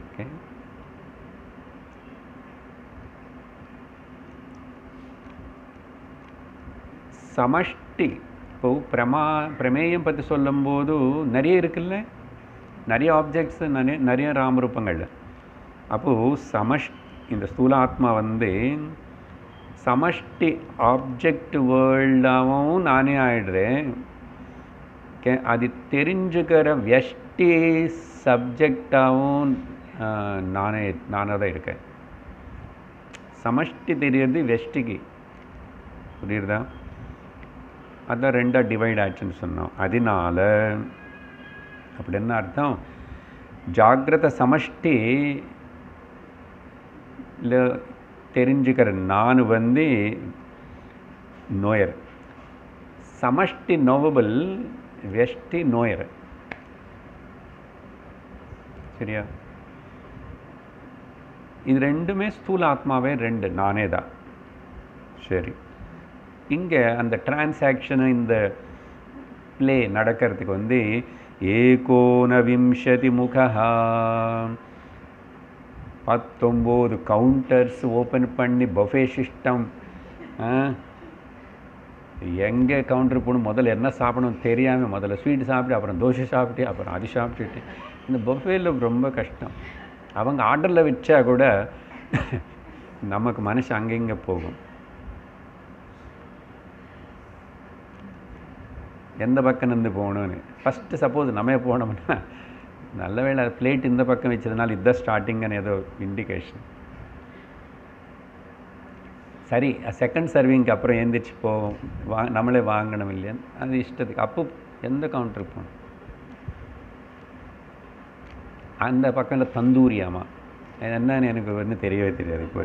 ஓகே, சமஷ்டி. இப்போது பிரமேயம் பற்றி சொல்லும்போது நிறைய இருக்குல்ல, நிறைய ஆப்ஜெக்ட்ஸு, நிறைய ராமரூபங்கள். அப்போது இந்த ஸ்தூல ஆத்மா வந்து சமஷ்டி ஆப்ஜெக்ட் வேர்ல்டாகவும் நானே ஆயிடுறேன். ஓகே, அது தெரிஞ்சுக்கிற வியஷ்டி சப்ஜெக்டாகவும் நானே தான் இருக்கேன். சமஷ்டி தெரியறது வெஷ்டிக்கு, புரியுறதா? அதான் ரெண்டாக டிவைட் ஆச்சுன்னு சொன்னோம். அதனால அப்படி என்ன அர்த்தம், ஜாகிரத சமஷ்டி இல்லை தெரிஞ்சுக்கிற நான் வந்து நோயர், சமஷ்டி நோவபிள், வெஷ்டி நோயர். சரியா? இது ரெண்டுமே ஸ்தூல ஆத்மாவே ரெண்டு நானே தான். சரி, இங்கே அந்த டிரான்சாக்ஷன் இந்த ப்ளே நடக்கிறதுக்கு வந்து ஏகோனவிம்சதி முகா 19 கவுண்டர்ஸ் ஓப்பன் பண்ணி பஃபே சிஸ்டம். எங்கே கவுண்டர் போகணும், முதல்ல என்ன சாப்பிடணும் தெரியாமல் முதல்ல ஸ்வீட் சாப்பிட்டு அப்புறம் தோசை சாப்பிட்டு அப்புறம் அது சாப்பிட்டுட்டு இந்த பஃபேல ரொம்ப கஷ்டம். அவங்க ஆர்டரில் வச்சா கூட நமக்கு மனசு அங்கங்கே போகும். எந்த பக்கம் இருந்து போகணும்னு ஃபஸ்ட்டு சப்போஸ் நம்ம போனோம்னா நல்ல வேளை பிளேட் இந்த பக்கம் வச்சதுனால இதுதான் ஸ்டார்டிங்னு ஏதோ இண்டிகேஷன். சரி, செகண்ட் சர்விங்க்கு அப்புறம் எழுந்திரிச்சு போவோம், நம்மளே வாங்கணும் இல்லையா, அது இஷ்டத்துக்கு. அப்போ எந்த கவுண்டருக்கு போகணும், அந்த பக்கம் தந்தூரியாமா என்னன்னு எனக்கு வந்து தெரியவே தெரியாது இப்போ.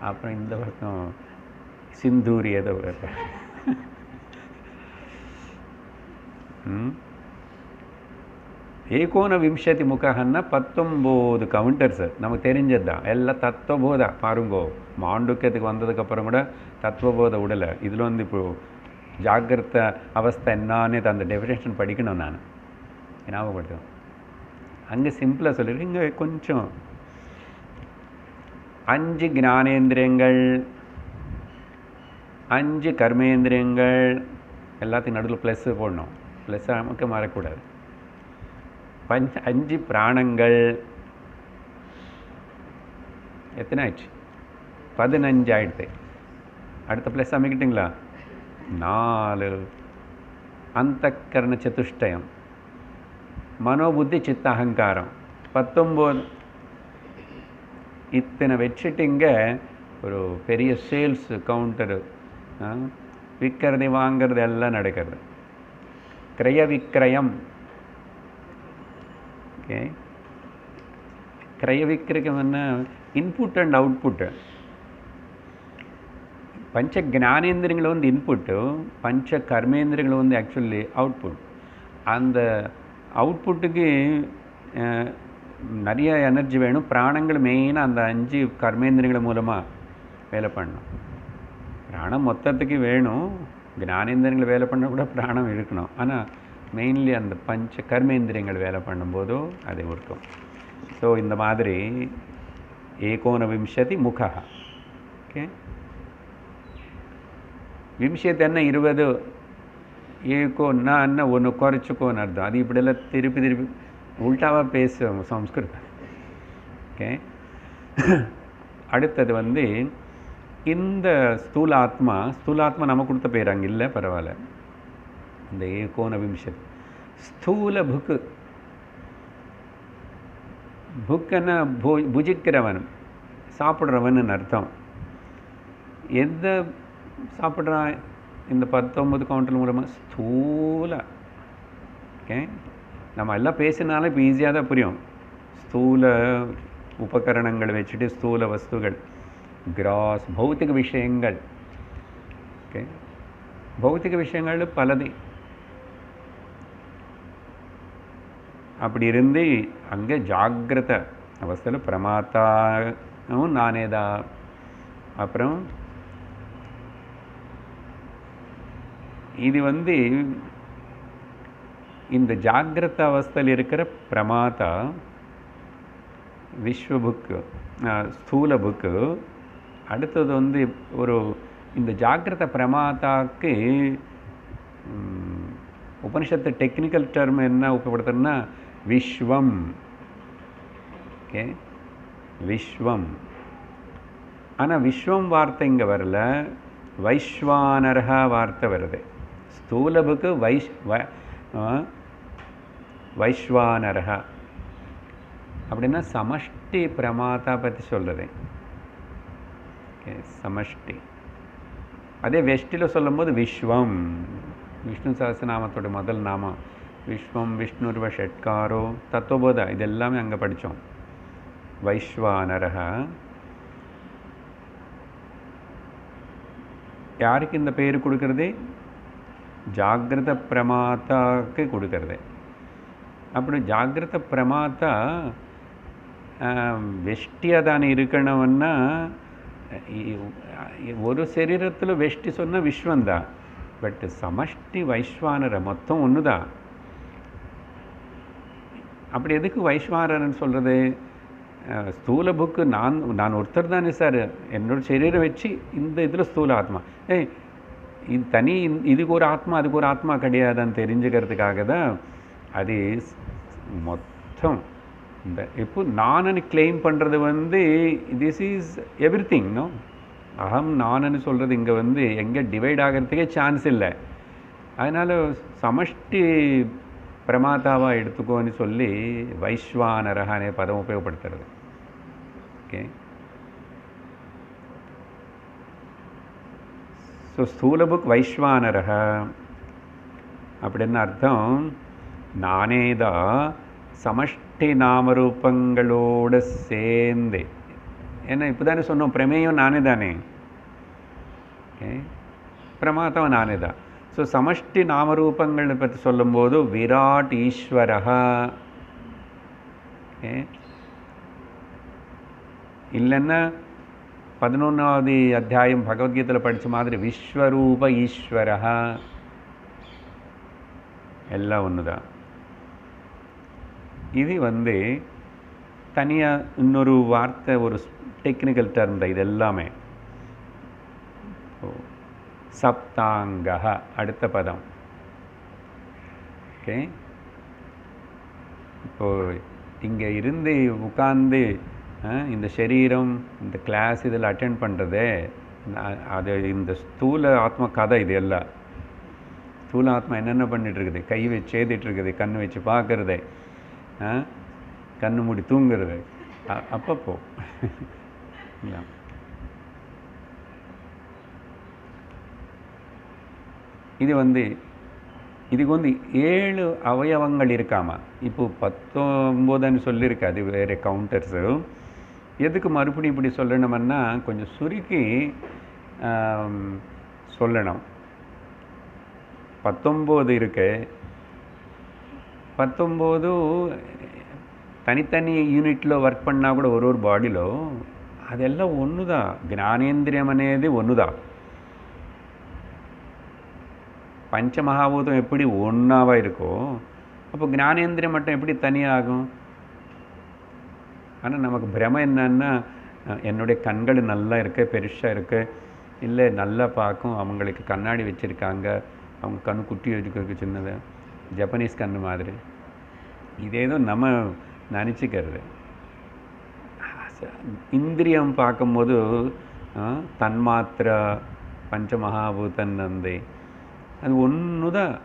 அப்புறம் இந்த பக்கம் சிந்தூரி ஏதோ ஏகோனவிம்சதி முகன்னா 19 கவுண்டர்ஸ் நமக்கு தெரிஞ்சது தான். எல்லாம் தத்துவபோதா பாருங்கோ. மாண்டுக்கியத்துக்கு வந்ததுக்கப்புறம் கூட தத்துவபோத உடலை. இதில் வந்து இப்போது ஜாகிரத அவஸ்தை என்னான்னு அந்த டெஃபினேஷன் படிக்கணும். நான் ஞாபகப்படுத்துவேன். அங்கே சிம்பிளாக சொல்லியிருக்கேன். இங்கே கொஞ்சம் 5 ஞானேந்திரியங்கள், 5 கர்மேந்திரியங்கள், எல்லாத்துக்கும் நடுவில் ப்ளஸ் போடணும். ப்ளஸ் நமக்கு மாறக்கூடாது. 5 பிராணங்கள், எத்தனை ஆயிடுச்சு, 15 ஆயிடுது. அடுத்த ப்ளஸ் அமைக்கிட்டிங்களா, 4 அந்தக்கரண சதுஷ்டயம், மனோபுத்தி சித்த அகங்காரம் 19. இத்தனை வச்சுட்டிங்க ஒரு பெரிய சேல்ஸ் கவுண்டரு. விற்கிறது வாங்கிறது எல்லாம் நடக்கிறது. கிரய விக்கிரயம். ஓகே, கிரய விக்கிரயம் என்ன, இன்புட் அண்ட் அவுட்புட்டு. பஞ்ச ஞானேந்திரியங்கள் வந்து இன்புட்டு, பஞ்ச கர்மேந்திரியங்கள் வந்து ஆக்சுவலி அவுட்புட். அந்த அவுட்புட்டுக்கு நிறைய எனர்ஜி வேணும். பிராணங்கள் மெயினாக அந்த 5 கர்மேந்திரியங்கள் மூலமாக வேலை பண்ணணும். பிராணம் மொத்தத்துக்கு வேணும். ஞானேந்திரியங்கள் வேலை பண்ண கூட பிராணம் இருக்கணும். ஆனால் மெயின்லி அந்த பஞ்ச கர்மேந்திரியங்கள் வேலை பண்ணும்போதோ அது இருக்கும். ஸோ இந்த மாதிரி ஏகோனவிம்சதி முகா. ஓகே, விம்சத்து என்ன 20, ஏகோன்னா என்ன ஒன்று குறைச்சிக்கோன்னு அர்த்தம். அது இப்படியெல்லாம் திருப்பி திருப்பி உல்டாவாக பேசுவோம் சம்ஸ்கிருதம். ஓகே, அடுத்தது வந்து இந்த ஸ்தூலாத்மா நம்ம கொடுத்த பேர் அங்கே இல்லை, பரவாயில்ல. இந்த ஏகோனவிம்சதி ஸ்தூல புக்கு. புக்குன்னா புஜிக்கிறவன், சாப்பிட்றவன் அர்த்தம். எந்த சாப்பிட்றான் இந்த 19 கவுண்டர் மூலமாக, ஸ்தூல. ஓகே, நம்ம எல்லாம் பேசினாலும் இப்போ ஈஸியாக தான் புரியும். ஸ்தூல உபகரணங்கள் வச்சுட்டு ஸ்தூல வஸ்துகள், கிராஸ் பௌத்திக விஷயங்கள். ஓகே, பௌத்திக விஷயங்கள் பலது. அப்படி இருந்து அங்கே ஜாகிரத அவஸ்தையில் பிரமாத்தாவும் நானே தான். அப்புறம் இது வந்து இந்த ஜாகிரத அவஸ்தையில் இருக்கிற பிரமாதா விஸ்வ புக்கு, ஸ்தூல புக்கு. அடுத்தது வந்து ஒரு இந்த ஜாகிரத பிரமாதாக்கு உபனிஷத்து டெக்னிக்கல் டர்ம் என்ன உபயோகப்படுத்துறதுன்னா விஸ்வம். ஓகே, விஸ்வம். ஆனால் விஸ்வம் வார்த்தை இங்கே வரல, வைஸ்வானரா வார்த்தை வருது. ஸ்தூல புக்கு வைஸ்வானரா அப்படின்னா சமஷ்டி பிரமாதா பற்றி சொல்லுது. ஓகே, சமஷ்டி. அதே வெஷ்டியில் சொல்லும்போது விஸ்வம், விஷ்ணு சஹஸ்ரநாமத்தோட முதல் நாமம் விஸ்வம், விஷ்ணுர்வ ஷட்காரோ, தத்துவபோதா, இது எல்லாமே அங்கே படித்தோம். வைஸ்வானரஹ. யாருக்கு இந்த பேர் கொடுக்கறது? ஜாகிரத பிரமாத்தாக்கு கொடுக்கறது. அப்படி ஜாகிரத பிரமாத்தா வெஷ்டியாக தானே இருக்கணும்னா, ஒரு சரீரத்தில் வெஷ்டி சொன்னால் விஸ்வந்தான், பட் சமஷ்டி வைஸ்வானர மொத்தம் ஒன்று தான். அப்படி எதுக்கு வைஸ்வானரன்னு சொல்கிறது? ஸ்தூல புக்கு நான் ஒருத்தர் தானே சார், என்னோட சரீரம் வச்சு இந்த இதில் ஸ்தூல ஆத்மா, இது தனி, இதுக்கு ஒரு ஆத்மா அதுக்கு ஒரு ஆத்மா கிடையாதுன்னு தெரிஞ்சுக்கிறதுக்காக தான் அது மொத்தம். இந்த இப்போ நானன்னு கிளைம் பண்ணுறது this is everything. No, அகம் நானன்னு சொல்கிறது இங்கே எங்கே டிவைட் ஆகிறதுக்கே சான்ஸ் இல்லை. அதனால் சமஷ்டி பிரமாதாவாக எடுத்துக்கோன்னு சொல்லி வைஸ்வானரஹானே பதம் உபயோகப்படுத்துறது. ஓகே, ஸோ ஸ்தூல புக் வைஸ்வானரஹ அப்படின்னு அர்த்தம். நானேதான் சமஷ்டி நாமரூபங்களோடு சேர்ந்து, ஏன்னா இப்போ தானே சொன்னோம் பிரமேயம் நானே தானே, ஓகே, பிரமாத்தம் நானே தான். ஸோ சமஷ்டி நாமரூபங்களை பற்றி சொல்லும்போது விராட் ஈஸ்வரஹா, ஓகே, இல்லைன்னா 11வது அத்தியாயம் பகவத்கீதையில் படித்த மாதிரி விஸ்வரூப ஈஸ்வரஹா, எல்லாம் ஒன்று தான். இது தனியாக இன்னொரு வார்த்தை, ஒரு டெக்னிக்கல் டர்ம் தான் இது எல்லாமே. சப்தாங்கஹ அடுத்த பதம். ஓகே, இப்போது இங்கே இருந்து உட்கார்ந்து இந்த சரீரம், இந்த கிளாஸ் இதில் அட்டெண்ட் பண்ணுறதே, அது இந்த ஸ்தூல ஆத்ம கதை. இது எல்லாம் ஸ்தூல ஆத்மா என்னென்ன பண்ணிகிட்ருக்குது? கை வச்சு ஏதிட்டுருக்குது, கண் வச்சு பார்க்குறது, கண்ணு மூடி தூங்குறது அப்பப்போ. இது இதுக்கு 7 அவயவங்கள் இருக்காமா. இப்போ 19ன்னு சொல்லியிருக்கு, அது வேறு கவுண்டர்ஸு. எதுக்கு மறுபடியும் இப்படி சொல்லணும்னா கொஞ்சம் சுருக்கி சொல்லணும். 19 இருக்கு. 19 தனித்தனி யூனிట్లో ஒர்క్ பண்ணால் கூட ஒரு பாడీలో அதெல்லாம் ஒன்று தான். జ్ఞానేంద్రియం అనేది ஒன்று தான். பஞ்சமகாபூதம் எப்படி ஒன்றாவா இருக்கோ, அப்போ ஞானேந்திரியம் மட்டும் எப்படி தனியாகும்? ஆனால் நமக்கு பிரமை என்னன்னா, என்னுடைய கண்கள் நல்லா இருக்கு, பெருசாக இருக்கு, இல்லை நல்லா பார்க்கும், அவங்களுக்கு கண்ணாடி வச்சுருக்காங்க, அவங்க கண்ணு குட்டி வச்சுருக்கு, சின்னது ஜப்பனீஸ் கண்ணு மாதிரி. இதேதோ நம்ம நினச்சிக்கிறது. இந்திரியம் பார்க்கும்போது தன்மாத்திரா பஞ்சமகாபூதன் அது ஒன்று தான்.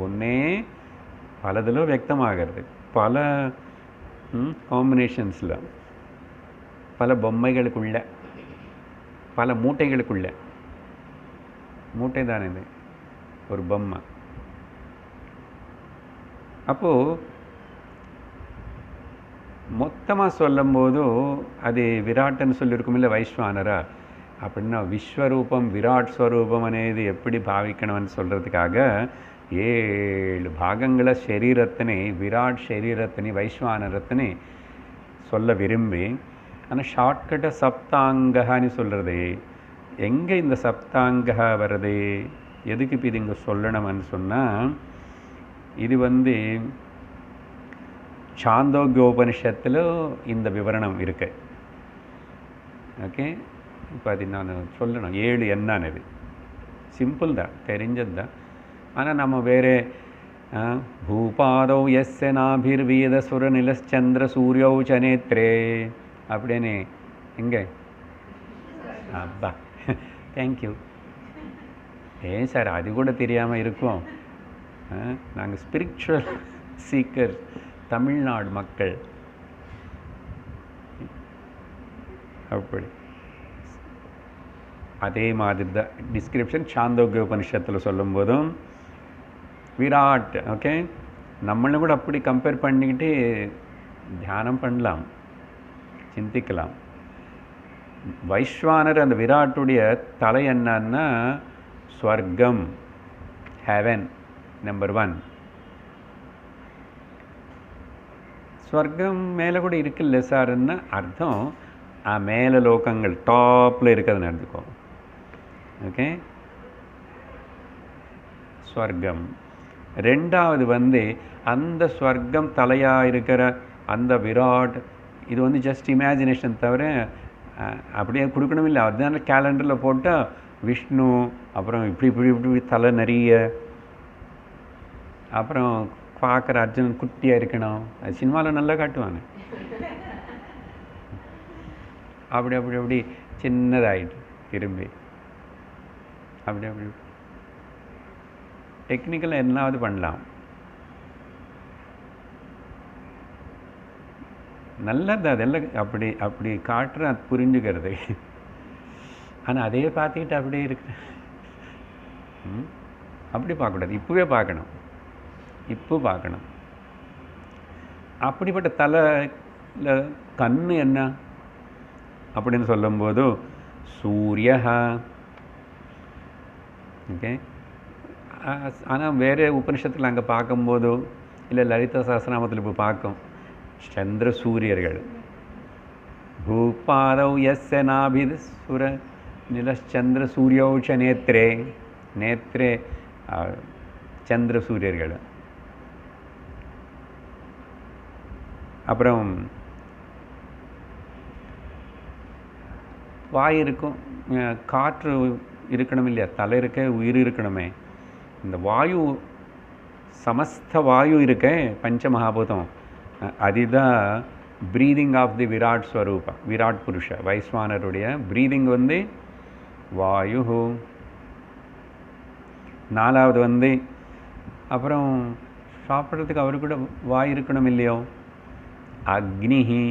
ஒன்றே பலதில் வியக்தமாகிறது, பல காம்பினேஷன்ஸில், பல பொம்மைகளுக்குள்ள, பல மூட்டைகளுக்குள்ள. மூட்டை தானே இது, ஒரு பொம்மை. அப்போது மொத்தமாக சொல்லும்போது அது விராட்னு சொல்லியிருக்கும், இல்லை வைஸ்வானரா அப்படின்னா விஸ்வரூபம் விராட் ஸ்வரூபம் అనేది எப்படி భావిக்கணும்னு சொல்கிறதுக்காக 7 பாகங்கள சரீரத்தினை, விராட் சரீரத்தினை, வைஸ்வானரத்தினை சொல்ல விரும்பி, ஆனால் ஷார்ட்கட்டை சப்தாங்கன்னு சொல்கிறது. எங்கே இந்த சப்தாங்க வருது? எதுக்கு இப்போ இது இங்கே சொல்லணும்னு சொன்னால், இது சாந்தோக்கியோபனிஷத்தில் இந்த விவரணம் இருக்கு. ஓகே, இப்போ அது நான் சொல்லணும் 7 என்னன்னு. சிம்பிள் தான், தெரிஞ்சது தான். ஆனால் நம்ம வேறு பூபாதோ எஸ்ஸ நாபிர்வீத சுரநிலச்சந்திர சூரியோ சனேத்ரே அப்படின்னு எங்கே? அப்பா தேங்க்யூ. ஏன் சார் அது கூட தெரியாமல் இருக்கோம்? நாங்கள் ஸ்பிரிச்சுவல் சீக்கர், தமிழ்நாடு மக்கள். அப்படி அதே மாதிரி தான் டிஸ்கிரிப்ஷன் சாந்தோக்கிய உபனிஷத்தில் சொல்லும்போதும் விராட். ஓகே, நம்மளும் கூட அப்படி கம்பேர் பண்ணிக்கிட்டு தியானம் பண்ணலாம், சிந்திக்கலாம். வைஸ்வானர் அந்த விராட்டுடைய தலை என்னன்னா ஸ்வர்க்கம், ஹெவன் நம்பர் 1. ஸ்வர்க்கம் மேலே கூட இருக்குல்ல சார்ன்னா அர்த்தம் மேலே லோகங்கள் டாப்பில் இருக்கிறதுன்னு எடுத்துக்கோ. ஓகே, ஸ்வர்க்கம். ரெண்டாவது அந்த ஸ்வர்க்கம் தலையாக இருக்கிற அந்த விராட், இது ஜஸ்ட் இமேஜினேஷன் தவிர அப்படியே கொடுக்கணும் இல்லை. அதனால கேலண்டரில் போட்டால் விஷ்ணு, அப்புறம் இப்படி இப்படி இப்படி தலை நிறைய, அப்புறம் பார்க்குற அர்ஜுனன் குட்டியாக இருக்கணும். அது சினிமாவில் நல்லா காட்டுவாங்க. அப்படி அப்படி அப்படி சின்னதாகிட்டு திரும்பி அப்படி அப்படி டெக்னிக்கலாக என்னாவது பண்ணலாம். நல்லது அதெல்லாம் அப்படி அப்படி காட்டுற அது புரிஞ்சுக்கிறது. ஆனால் அதே பார்த்துக்கிட்டு அப்படியே இருக்கு. அப்படி பார்க்கக்கூடாது, இப்போவே பார்க்கணும், இப்போ பார்க்கணும். அப்படிப்பட்ட தலையில் கண்ணு என்ன அப்படின்னு சொல்லும்போது சூரிய. ஓகே, ஆனால் வேறு உபனிஷத்தில் அங்கே பார்க்கும்போதோ இல்லை லலிதா சஹஸ்ரநாமத்தில் இப்போ பார்க்கும் சந்திர சூரியர்கள். பூபாதௌ யஸ்ய நாபித் சுர நிலச்சந்திர சூரியோச்ச நேத்ரே. நேத்ரே சந்திர சூரியர்கள். அப்புறம் வாய் இருக்கும், காற்று இருக்கணும் இல்லையா, தலை இருக்க, உயிர் இருக்கணுமே. இந்த வாயு, சமஸ்த வாயு இருக்க பஞ்சமகாபூதம், அதுதான் breathing of the virat swarupa, விராட் புருஷ வைஸ்வானருடைய ப்ரீதிங் வாயு. நாலாவது அப்புறம் சாப்பிட்றதுக்கு அவரு கூட வாய் இருக்கணும் இல்லையோ, அக்னிஹி.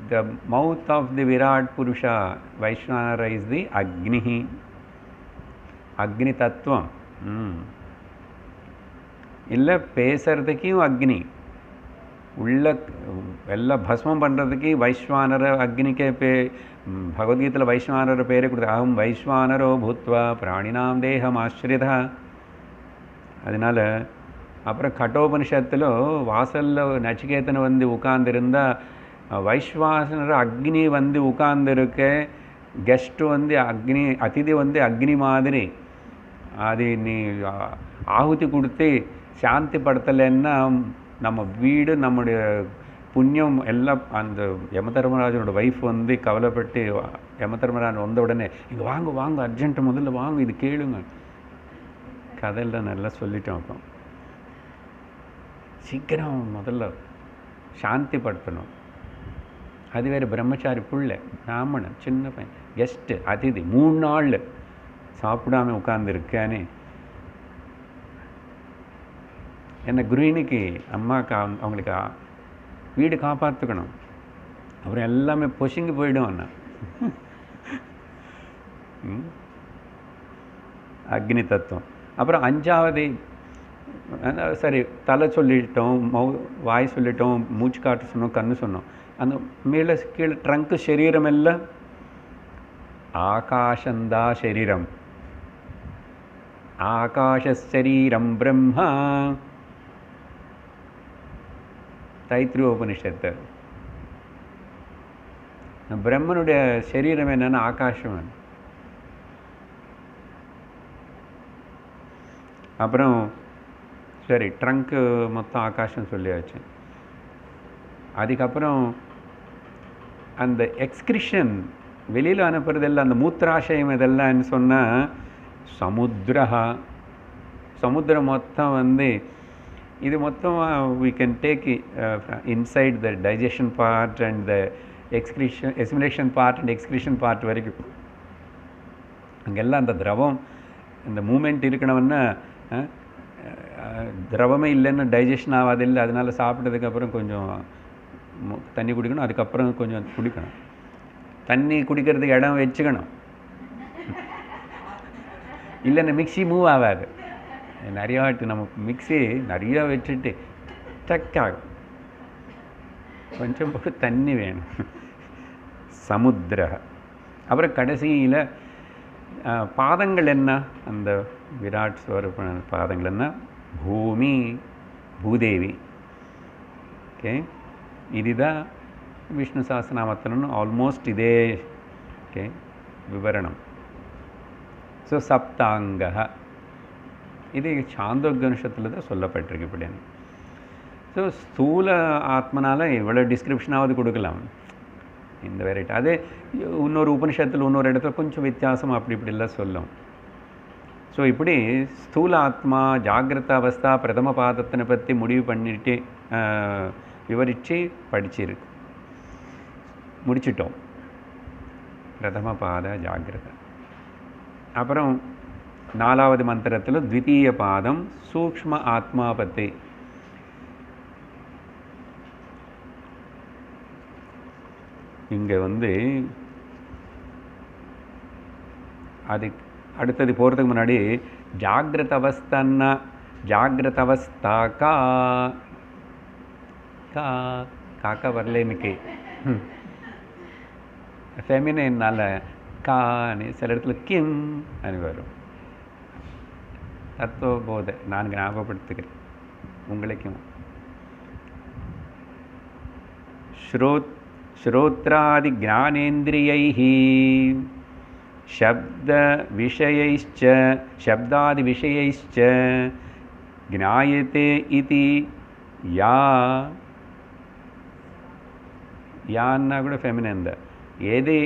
The mouth of the Virat Purusha, Vaishvanara is the Agnihi, Agni Tattvam. இல்லை பேசுறதுக்கும் அக்னி, உள்ள எல்லாம் பஸ்மம் பண்ணுறதுக்கு வைஸ்வானர அக்னிக்கே பகவத்கீதையில் வைஸ்வானர பேரை கொடுத்து அகம் வைஸ்வானரோ பூத்வா பிராணினாம் தேகம் ஆஸ்ரிதா. அதனால் அப்புறம் கட்டோபனிஷத்தில் வாசலில் நச்சிகேதனை உட்கார்ந்துருந்தா வைஸ்வானர அக்னி உட்கார்ந்துருக்க, கெஸ்ட்டு அக்னி, அதிதி அக்னி மாதிரி. அது நீ ஆகுதி கொடுத்து சாந்தி படுத்தலைன்னா நம்ம வீடு, நம்முடைய புண்ணியம் எல்லாம். அந்த யமதர்மராஜனோட ஒய்ஃப் கவலைப்பட்டு யமதர்மராஜன் வந்த உடனே இங்கே வாங்க வாங்க அர்ஜென்ட்டு முதல்ல வாங்க, இது கேளுங்க. கதையெல்லாம் நல்லா சொல்லிட்டோம். அப்போ சீக்கிரம் முதல்ல சாந்தி படுத்தணும். அது வேறு பிரம்மச்சாரி புள்ள, பிராமணன், சின்ன பையன், கெஸ்ட்டு, அதிதி, 3 நாள் சாப்பிடாம உட்கார்ந்துருக்கானே. என்ன குருவினிக்கு அம்மாக்கா அவங்களுக்கு வீடு காப்பாற்றுக்கணும். அப்புறம் எல்லாமே பொசுங்கி போயிடும். அண்ணா அக்னி தத்துவம். அப்புறம் 5வது சரி, தலை சொல்லிட்டோம், வாய் சொல்லிட்டோம், மூச்சு காட்டு சொன்னோம், கண்ணு சொன்னோம். அந்த மேலே கீழே ட்ரங்க்கு சரீரம் எல்லாம் ஆகாசந்தா சரீரம். ஆகாசரீரம் பிரம்மா, தைத்திரிய உபனிஷத்து. பிரம்மனுடைய சரீரம் என்னன்னா ஆகாசம். அப்புறம் சரி, ட்ரங்க்கு மொத்தம் ஆகாசம் சொல்லியாச்சு. அதுக்கப்புறம் அந்த எக்ஸ்கிரிஷன் வெளியில் அனுப்புறதெல்லாம், அந்த மூத்திராசயம் இதெல்லாம் சொன்னால் சமுத்திரா. சமுத்திரம் மொத்தம் இது மொத்தம் we can take inside the digestion part and the excretion, assimilation part and excretion part வரைக்கும். அங்கெல்லாம் அந்த திரவம், இந்த மூமெண்ட் இருக்கணும்னா, திரவமே இல்லைன்னா டைஜஷன் ஆகாதில்லை. அதனால் சாப்பிட்டதுக்கப்புறம் கொஞ்சம் தண்ணி குடிக்கணும், அதுக்கப்புறம் கொஞ்சம் குடிக்கணும். தண்ணி குடிக்கிறதுக்கு இடம் வச்சுக்கணும், இல்லைன்னா மிக்ஸி மூவ் ஆகாது. நிறையா வாட்டி நம்ம மிக்ஸி நிறையா வச்சுட்டு ஸ்டக் ஆகும். கொஞ்சம் போட்டு தண்ணி வேணும். சமுத்திர. அப்புறம் கடைசியில் பாதங்கள் என்ன? அந்த விராட் ஸ்வரூப பாதங்கள் என்ன? பூமி, பூதேவி. ஓகே, இதுதான் விஷ்ணு சஹஸ்ரநாமத்திலும் ஆல்மோஸ்ட் இதே ஓகே விவரணம். ஸோ சப்தாங்க இது சாந்தோக்யோபனிஷத்தில் தான் சொல்லப்பட்டிருக்கு இப்படின்னு. ஸோ ஸ்தூல ஆத்மனால் இவ்வளோ டிஸ்கிரிப்ஷனாவது கொடுக்கலாம் இந்த வெரைட்டி. அதே இன்னொரு உபனிஷத்தில் இன்னொரு இடத்துல கொஞ்சம் வித்தியாசம் அப்படி இப்படிலாம் சொல்லும். ஸோ இப்படி ஸ்தூல ஆத்மா ஜாகிரத அவஸ்தா பிரதம பாதத்தினை பற்றி முடிவு பண்ணிட்டு விவரித்து படிச்சிருக்கு, முடிச்சிட்டோம். பிரதம பாத ஜாகிரத. அப்புறம் 4வது மந்திரத்தில் த்விதீய பாதம் சூக்ஷ்ம ஆத்மா பற்றி. இங்கே அது அடுத்தது போகிறதுக்கு முன்னாடி ஜாகிரத அவஸ்தான்னா ஜாகிரத அவஸ்தா கா கா காக்கா வரல இன்னைக்கு ஃபெமினைனால் கான்னு சில இடத்துல கிம் అని வரும். தத்துவபோத நான் ஞாபகப்படுத்துகிறேன் உங்களுக்கும். श्रोत्रादि ज्ञानेन्द्रियैः शब्दादिविषयैश्च ज्ञायते इति यान्ना கூட ஃபெமினைன் தான். ஏது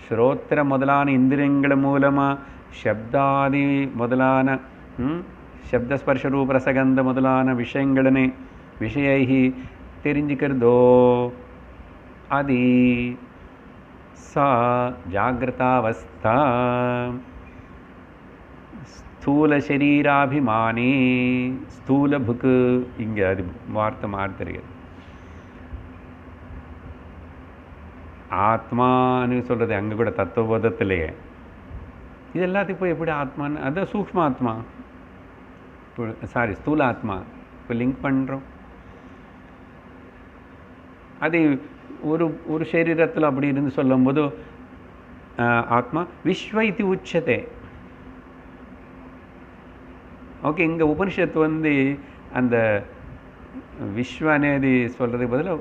ಶ್ರೋತ್ರ ಮೊದಲಾன ಇಂದ್ರಿಯಗಳ ಮೂಲಮ ಶಬ್ದಾದಿ ಮೊದಲಾன ಶಬ್ದಸ್ಪರ್ಶ ರೂಪ ರಸಗಂಧ ಮೊದಲಾன விஷயங்களே விஷயை தெரிஞ்சுக்கிறதோ அது சா ஜாகிரதாவஸ்தா. ஸ்தூல சரீராபிமானி ஸ்தூல புக்கு இங்கே அது வார்த்தை மாறுத்தருகிறது. ஆத்மான்னு சொல்கிறது அங்கே கூட தத்துவபோதத்திலேயே இது எல்லாத்தையும் போய் எப்படி ஆத்மான்னு அதுதான் சூக்ஷ்ம ஆத்மா, சாரி ஸ்தூல ஆத்மா இப்போ லிங்க் பண்ணுறோம். அது ஒரு சரீரத்தில் அப்படி இருந்து சொல்லும்போது ஆத்மா விஸ்வ இது உச்சதே. ஓகே, இங்கே உபனிஷத்து அந்த விஸ்வ అనేది சொல்கிறதுக்கு பதிலாக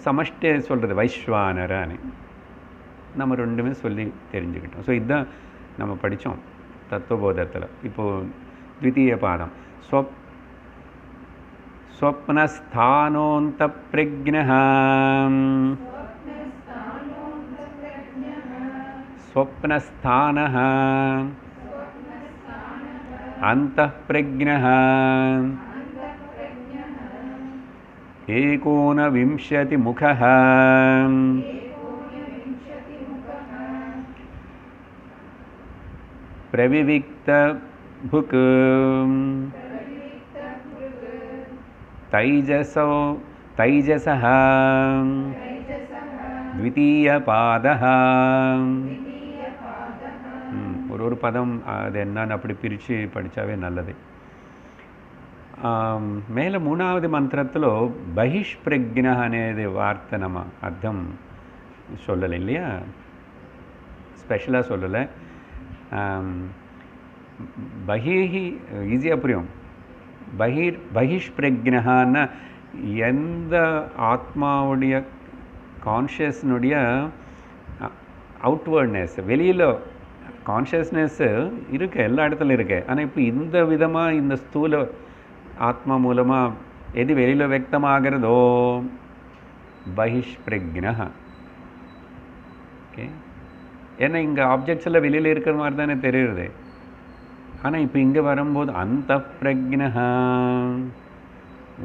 சமஷ்டே சொல்கிறது வைஸ்வானரான்னு நம்ம ரெண்டுமே சொல்லி தெரிஞ்சுக்கிட்டோம். ஸோ இதுதான் நம்ம படித்தோம் தத்துவபோதத்தில். இப்போது த்விதீய பாதம் ஸ்வப்னஸ்தானோந்த பிரஜ்ஞः ஸ்வப்னஸ்தானः அந்தः பிரஜ்ஞः एकोनविंशतिमुखः प्रविविक्तभुक् तैजसः द्वितीयपादः. ஒரு பதம் அது என்னன்னு அப்படி பிரித்து படித்தாவே நல்லது. மேலே 3வது மந்திரத்தில் பகிஷ்பிரஜ்ஞ అనేది வார்த்தை நம்ம அர்த்தம் சொல்லலை இல்லையா, ஸ்பெஷலாக சொல்லலை. பகிஹி ஈஸியாக புரியும். பகிஷ்பிரஜ்ஞன்னா எந்த ஆத்மாவுடைய கான்ஷியஸ்னுடைய அவுட்வேர்ட்னஸ், வெளியில் கான்ஷியஸ்னஸ்ஸு இருக்குது, எல்லா இடத்துலையும் இருக்குது. ஆனால் இப்போ இந்த விதமாக இந்த ஸ்தூல ஆத்மா மூலமாக எது வெளியில் வியக்தமாகிறதோ பகிஷ்பிரஜ்ஞ. ஓகே, ஏன்னா இங்கே ஆப்ஜெக்ட்ஸ் எல்லாம் வெளியில் இருக்கிற மாதிரி தானே தெரியுது. ஆனால் இப்போ இங்கே வரும்போது அந்த பிரஜ்ஞ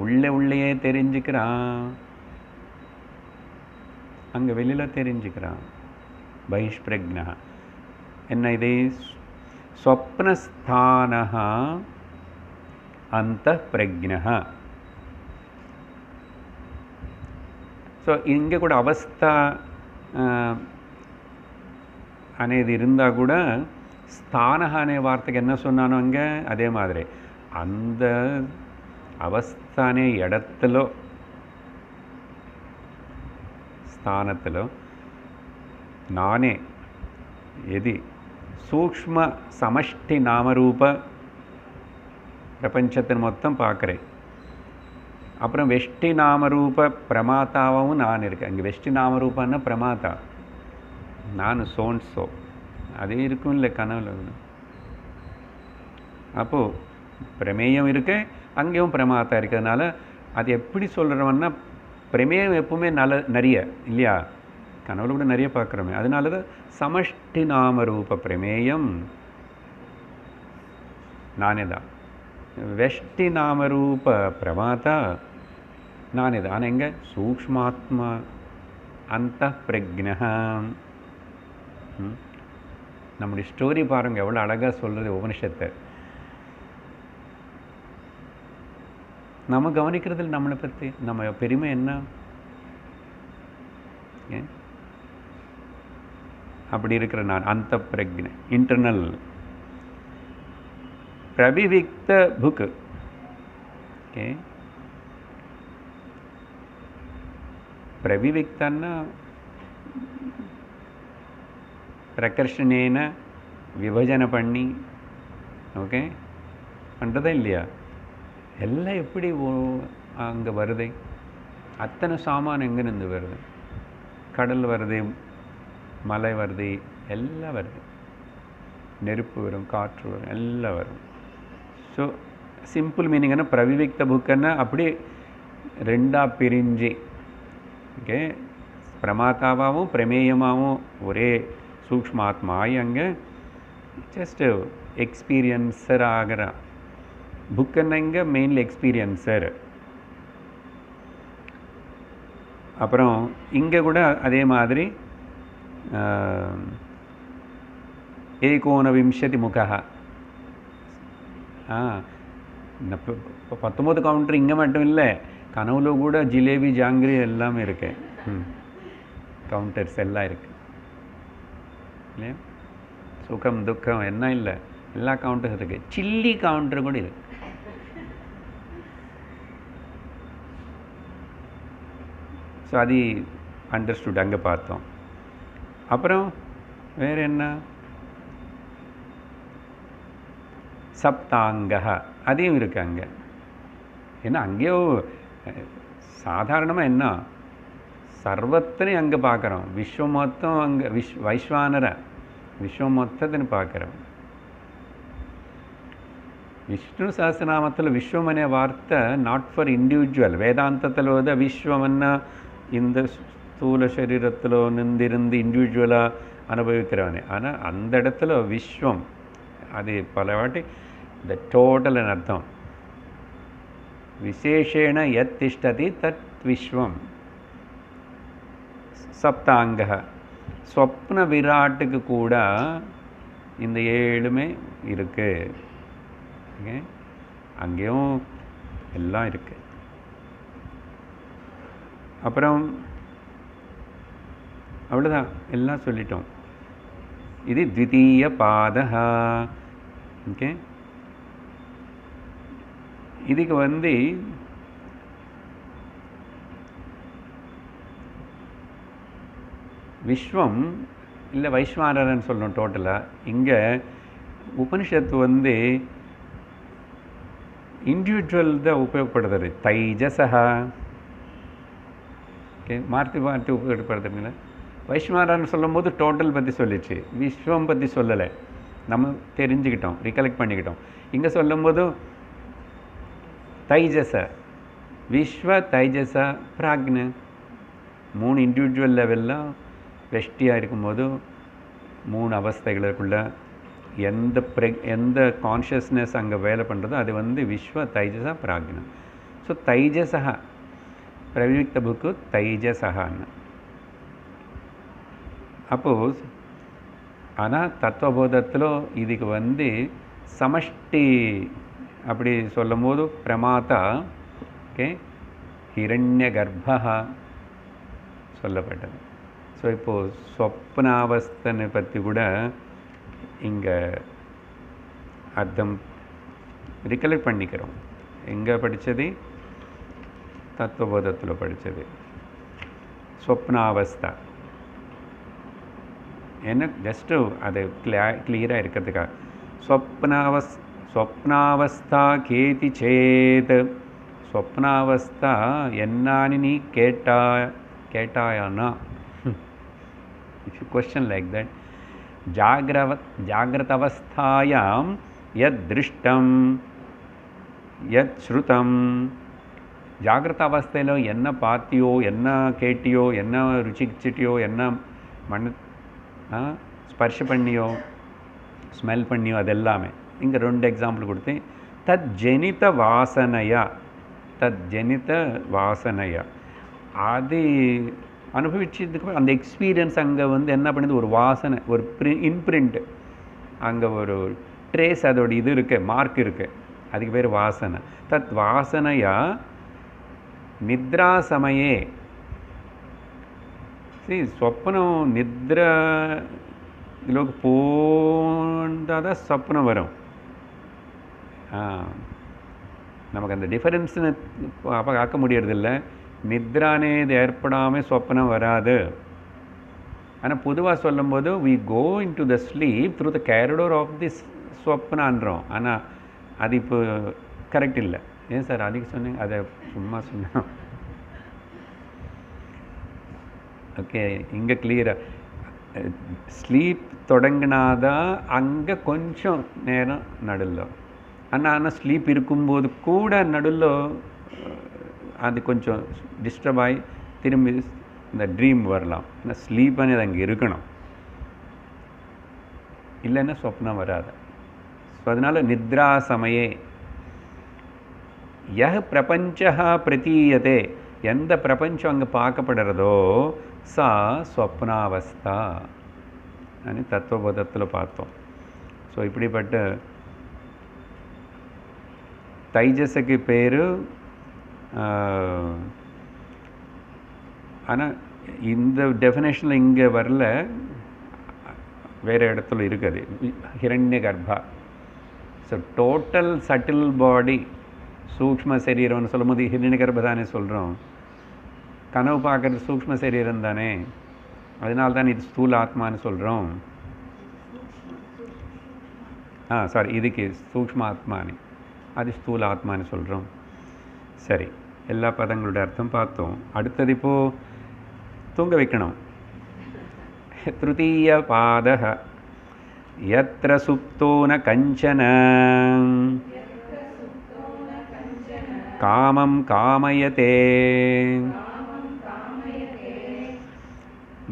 உள்ளேயே தெரிஞ்சுக்கிறான், அங்கே வெளியில் தெரிஞ்சுக்கிறான். பகிஷ்பிரஜ்ஞ என்ன இது? ஸ்வப்னஸ்தானः அந்தः பிரஜ்ஞः. ஸோ இங்கே கூட அவஸ்தா అనేది இருந்தால் கூட ஸ்தானக அనే வார்த்தைக்கு என்ன சொன்னானோ அங்கே அதே மாதிரி அந்த అవస్థ అనే இடத்துல స్థానத்தில் நானே எதி சூக்ஷ்ம சமஷ்டி நாமரூப பிரபஞ்சத்தின் மொத்தம் பார்க்குறேன். அப்புறம் வெஷ்டி நாமரூப பிரமாத்தாவும் நான் இருக்கேன். அங்கே வெஷ்டி நாமரூபன்னா பிரமாத்தா, நான் சோன்சோ அது இருக்கும் இல்லை கனவுல. அப்போது பிரமேயம் இருக்கு, அங்கேயும் பிரமாத்தா இருக்கிறதுனால அது எப்படி சொல்கிறோம்னா பிரமேயம் எப்பவுமே நிறைய இல்லையா, கனவுல கூட நிறைய பார்க்குறோமே. அதனால தான் சமஷ்டி நாமரூப பிரமேயம் நானே தான், வெஷ்டி நாமரூப பிரமாத்தா நானே தான். ஆனால் எங்கே சூக்ஷ்மாத்மா அந்த பிரக்ஞா. நம்முடைய ஸ்டோரி பாருங்கள் எவ்வளோ அழகாக சொல்கிறது உபனிஷத்தை. நம்ம கவனிக்கிறதில் நம்மளை பற்றி நம்ம பெருமை என்ன? அப்படி இருக்கிற நான் அந்த பிரக்ஞை இன்டர்னல் பிரபிவிக்த புக். ஓகே, பிரபிவிக்தன்னா பிரகர்ஷனேன விபஜனை பண்ணி ஓகே பண்ணுறதா இல்லையா? எல்லாம் எப்படி அங்கே வருது? அத்தனை சாமான் எங்கேருந்து வருது? கடல் வருது, மலை வருது, எல்லாம் வருது, நெருப்பு வரும், காற்று வரும், எல்லாம் வரும். ஸோ சிம்பிள் மீனிங் என்ன, பிரவிவிக்த புக்குன்னா அப்படி ரெண்டாக பிரிஞ்சு ஓகே பிரமாத்தாவாகவும் பிரமேயமாகவும் ஒரே சூக்ஷ்மாத்மா ஆகி அங்கே ஜஸ்ட் எக்ஸ்பீரியன்ஸர் ஆகிற புக்குன்னா இங்கே மெயின்லி எக்ஸ்பீரியன்ஸர். அப்புறம் இங்கே கூட அதே மாதிரி ஏகோனவிம்சதி முகா. 19 கவுண்டர் இங்கே மட்டும் இல்லை, கனவுல கூட ஜிலேபி ஜாங்கிரி எல்லாமே இருக்கு, கவுண்டர்ஸ் எல்லாம் இருக்கு இல்லையா? சுகம் துக்கம் என்ன இல்லை, எல்லா கவுண்டர்ஸ் இருக்கு. சில்லி கவுண்டர் கூட இருக்கு. ஸோ அது அண்டர்ஸ்டுட் அங்கே பார்த்தோம். அப்புறம் வேறு என்ன, சப்தாங்க அதையும் இருக்கு அங்கே. ஏன்னா அங்கேயோ சாதாரணமாக என்ன சர்வத்தினையும் அங்கே பார்க்குறோம், விஸ்வம் மொத்தம் அங்கே வைஸ்வானர விஸ்வம் மொத்தத்தின்னு பார்க்குறோம். விஷ்ணு சஹஸ்ரநாமத்தில் விஸ்வம் அనే வார்த்தை நாட் ஃபார் இண்டிவிஜுவல். வேதாந்தத்தில் வந்து விஸ்வம்னா இந்த ஸ்தூல சரீரத்தில் நின்றிருந்து இண்டிவிஜுவலாக அனுபவிக்கிறவனே. ஆனால் அந்த இடத்துல விஸ்வம் அது பல வாட்டி த டோட்டல் அர்த்தம். விசேஷேன யத் திஷ்டதி தத் விஸ்வம். சப்தாங்க ஸ்வப்ன விராட்டுக்கு கூட இந்த 7மே இருக்கு. அங்கேயும் எல்லாம் இருக்கு. அப்புறம் அவ்வளோதான், எல்லாம் சொல்லிட்டோம். இது த்விதீய பாதः. ஓகே, இதுக்கு வந்து விஸ்வம் இல்லை வைஸ்வானரன்னு சொல்லணும் டோட்டலாக. இங்கே உபனிஷத்து வந்து இண்டிவிஜுவல் தான் உபயோகப்படுத்துறது. தைஜசா ஓகே, மாற்றி மாற்றி உபயோகப்படுத்துறீங்களா? வைஸ்வானரன்னு சொல்லும் போது டோட்டல் பற்றி சொல்லிச்சு, விஸ்வம் பற்றி சொல்லலை. நம்ம தெரிஞ்சுக்கிட்டோம், ரிகலெக்ட் பண்ணிக்கிட்டோம். இங்கே சொல்லும்போது தைஜச விஸ்வ தைஜச பிராக்ஞ 3 இண்டிவிஜுவல் லெவலில் வெஷ்டியாக இருக்கும்போது 3 அவஸ்தைகளுக்குள்ள எந்த கான்ஷியஸ்னஸ் அங்கே வேலை பண்ணுறதோ அது வந்து விஸ்வ தைஜசா பிராக்ஞ. So தைஜசா பிரவிக்த book தைஜசகான்னு. அப்போது ஆனால் தத்துவபோதத்தில் இதுக்கு வந்து சமஷ்டி அப்படி சொல்லும் போது பிரமாதா ஓகே ஹிரண்ய கர்ப்பா சொல்லப்பட்டது. ஸோ இப்போது சொப்னாவஸ்தனை பற்றி கூட இங்கே அர்த்தம் ரிகலெக்ட் பண்ணிக்கிறோம். எங்கே படித்தது? தத்துவபோதத்தில் படித்தது. சொப்னாவஸ்தா என்ன ஜஸ்ட்டு அது கிளியராக இருக்கிறதுக்காக. சொப்னாவஸ்தா கேதி சேத், சொப்னாவஸ்தா என்னான்னு நீ கேட்டாயானா, if you question like that, ஜாகிரதவஸ்தாயாம் யத் திருஷ்டம் யத் ஸ்ருதம், ஜாகிரத அவஸ்தையில் என்ன பார்த்தியோ, என்ன கேட்டியோ, என்ன ருச்சிச்சிட்டியோ, என்ன ஸ்பர்ஷ பண்ணியோ, ஸ்மெல் பண்ணியோ, அதெல்லாமே இங்கே 2 எக்ஸாம்பிள் கொடுத்தேன். தத் ஜனித வாசனையா அது அனுபவிச்சதுக்கு அந்த எக்ஸ்பீரியன்ஸ் அங்கே என்ன பண்ணுது, ஒரு வாசனை, ஒரு இன்பிரிண்ட், அங்கே ஒரு ட்ரேஸ், அதோட இது இருக்குது, மார்க் இருக்குது, அதுக்கு பேர் வாசனை. தத் வாசனையா நித்ரா சமயே, சரி சொப்பனம் நித்ரలోకి போந்தாதான் சொப்பனம் வரும். நமக்கு அந்த டிஃபரன்ஸ்னு அப்போ காக்க முடியறதில்ல. நித்ரானேது ஏற்படாமல் சொப்பனம் வராது. ஆனால் பொதுவாக சொல்லும்போது we go into the sleep through the corridor of the சொப்பனான்றோம். ஆனால் அது இப்போ கரெக்ட் இல்லை. ஏன் சார் அதுக்கு சொன்னீங்க? அதை சும்மா சொன்னோம். ஓகே, இங்கே கிளியராக ஸ்லீப் தொடங்கினாதான் அங்கே கொஞ்சம் நேரம் நடுவில். ஆனால் ஸ்லீப் இருக்கும்போது கூட நடுவில் அது கொஞ்சம் டிஸ்டர்ப் ஆகி திரும்பி இந்த ட்ரீம் வரலாம். ஆனால் ஸ்லீப் అనేది அங்கே இருக்கணும், இல்லைன்னா சொப்னம் வராது. ஸோ அதனால் நித்ரா சமயே யஹ் பிரபஞ்சா பிரதீயதே, எந்த பிரபஞ்சம் அங்கே பார்க்கப்படுறதோ சா ஸ்வப்னாவஸ்தா అని தத்துவபோதத்தில் பார்த்தோம். ஸோ இப்படிப்பட்ட தைஜஸுக்கு பேர். ஆனால் இந்த டெஃபினேஷனில் இங்கே வரல, வேறு இடத்துல இருக்குது, ஹிரண்ய கர்ப்பா. ஸோ டோட்டல் சட்டில் பாடி, சூக்ஷ்ம சரீரம்னு சொல்லும்போது ஹிரண்ய கர்ப்ப தானே சொல்கிறோம். கனவு பார்க்குறது சூக்ஷ்ம சரீரம் தானே, அதனால தான் இது ஸ்தூல ஆத்மான்னு சொல்கிறோம். சாரி, இதுக்கு சூக்ஷ்ம ஆத்மானு, அது ஸ்தூல ஆத்மான்னு சொல்கிறோம். சரி, எல்லா பதங்களோட அர்த்தம் பார்த்தோம். அடுத்தது இப்போது தூங்க வைக்கணும். திருத்தீய பாதः யத்ர சுப்தோ ந கஞ்சன காமம் காமயதே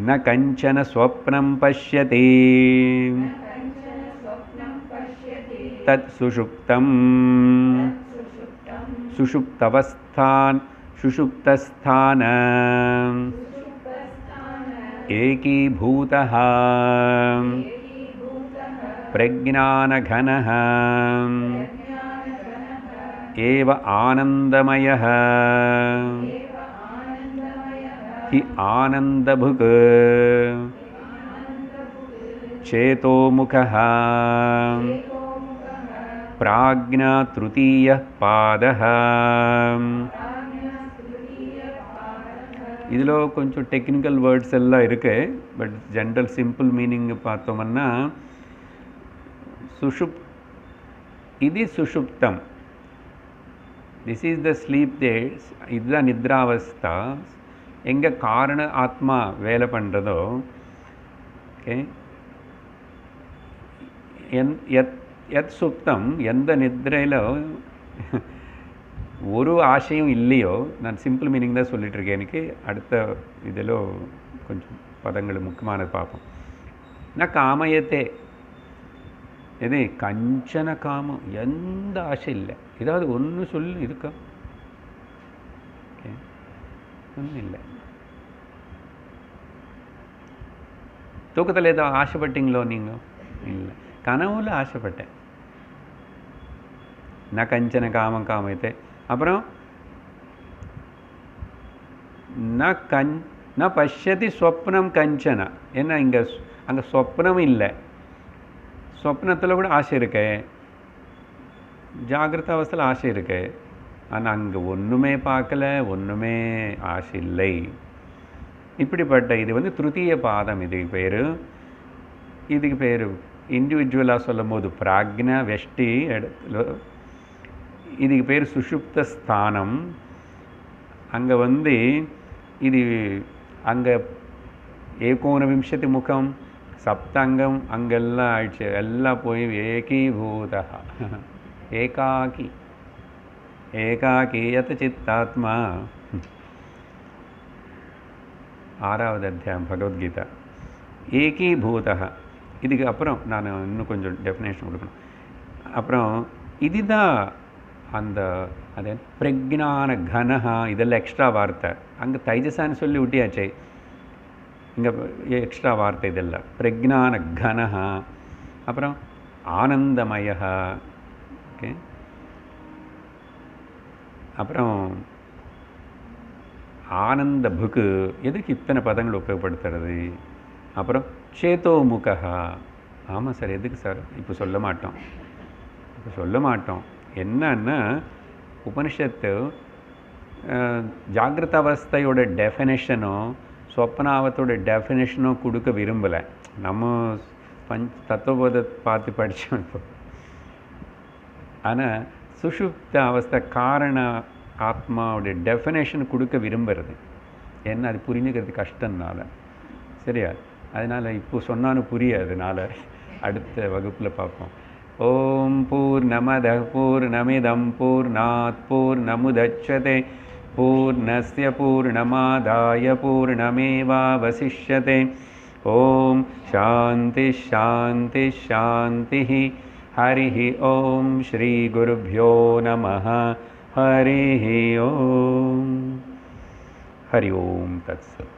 ந கஞ்சன ஸ்வப்னம் பஷ்யதி தத் சுஷுப்தம் சுஷுப்தஸ்தான ஏகீபூதः பிரஜ்ஞானகணः ஏவ ஆனந்தமயः ஹி ஆனந்தபுக் சேதோமுகः பிராக்ஞா த்ருதீயः பாதः. இதில் கொஞ்சம் டெக்னிக்கல் வேர்ட்ஸ் எல்லாம் இருக்குது, பட் ஜென்ரல் சிம்பிள் மீனிங் பார்த்தோம்னா இது சுஷுப்தம், this is the sleep days, இதுதான் நித்ராவஸ்தா. எங்கே காரண ஆத்மா வேலை பண்ணுறதோ, ஓகே, எத் சுப்தம், எந்த நித்ரையில் ஒரு ஆசையும் இல்லையோ, நான் சிம்பிள் மீனிங் தான் சொல்லிகிட்ருக்கேன். எனக்கு அடுத்த இதில் கொஞ்சம் பதங்கள் முக்கியமானது பார்ப்போம். நான் காமயத்தே, எது கஞ்சன காமம், எந்த ஆசை இல்லை. ஏதாவது ஒன்று சொல்லு இருக்கா? ஓகே, ஒன்றும் இல்லை. தூக்கத்தில் ஏதோ ஆசைப்பட்டீங்களோ நீங்கள்? இல்லை. கனவுல ஆசைப்பட்டேன். நான் கஞ்சன காமம் காமயத்தே. அப்புறம் ந பஷ்யதி ஸ்வப்னம் கஞ்சன. ஏன்னா அங்கே ஸ்வப்னம் இல்லை, ஸ்வப்னத்தில் கூட ஆசை இருக்கு, ஜாகிரத அவஸ்தையில் ஆசை இருக்கு. ஆனால் அங்கே ஒன்றுமே பார்க்கல, ஒன்றுமே ஆசை இல்லை. இப்படிப்பட்ட இது திருத்தீய பாதம். இதுக்கு பேர் இண்டிவிஜுவலாக சொல்லும் போது பிராக்ஞா வெஷ்டி இடத்துல, இதுக்கு பேர் சுஷுப்த ஸ்தானம். அங்கே இது அங்கே 19 முகம் சப்தங்கம் அங்கெல்லாம் ஆயிடுச்சு, எல்லாம் போய் ஏகீபூதா ஏகாக்கி ஏகாக்கீயத் சித்தாத்மா. 6வது அத்தியாயம் பகவத்கீதா. ஏகீபூதா. இதுக்கு அப்புறம் நான் இன்னும் கொஞ்சம் டெஃபினேஷன் கொடுக்கணும். அப்புறம் இதுதான் அது பிரஜ்ஞான கனஹா, இதெல்லாம் எக்ஸ்ட்ரா வார்த்தை. அங்கே தைஜசான்னு சொல்லி விட்டியாச்சே, இங்கே எக்ஸ்ட்ரா வார்த்தை இதெல்லாம். பிரஜ்ஞான கனஹா, அப்புறம் ஆனந்தமய. ஓகே, அப்புறம் ஆனந்த புக்கு. எதுக்கு இத்தனை பதங்கள் உபயோகப்படுத்துறது? அப்புறம் சேதோமுகா. ஆமாம் சார், எதுக்கு சார் இப்போ சொல்ல மாட்டோம். என்னன்னா உபனிஷத்து ஜாகிரத அவஸ்தையோட டெஃபினேஷனும் சொப்பனாவத்தோட டெஃபினேஷனும் கொடுக்க விரும்பலை. நம்ம தத்துவபோதை பார்த்து படித்தோம் இப்போ. ஆனால் சுஷுப்த அவஸ்தை காரண ஆத்மாவோடைய டெஃபினேஷன் கொடுக்க விரும்புகிறது. ஏன்னா அது புரிஞ்சுக்கிறது கஷ்டம்னால. சரியா? அதனால் இப்போ சொன்னாலும் புரியாதனால அடுத்த வகுப்பில் பார்ப்போம். ஓம் பூர்ணமத பூர்ணமிதம் பூர்ணாத் பூர்ணமுதச்யதே பூர்ணஸ்ய பூர்ணமாதாய பூர்ணமேவாவசிஷ்யதே. ஓம் சாந்தி சாந்தி சாந்தி. ஹரி ஓம் ஸ்ரீ குருभ्यो நமः. ஹரி ஓம். ஹரி ஓம் தத்சத்.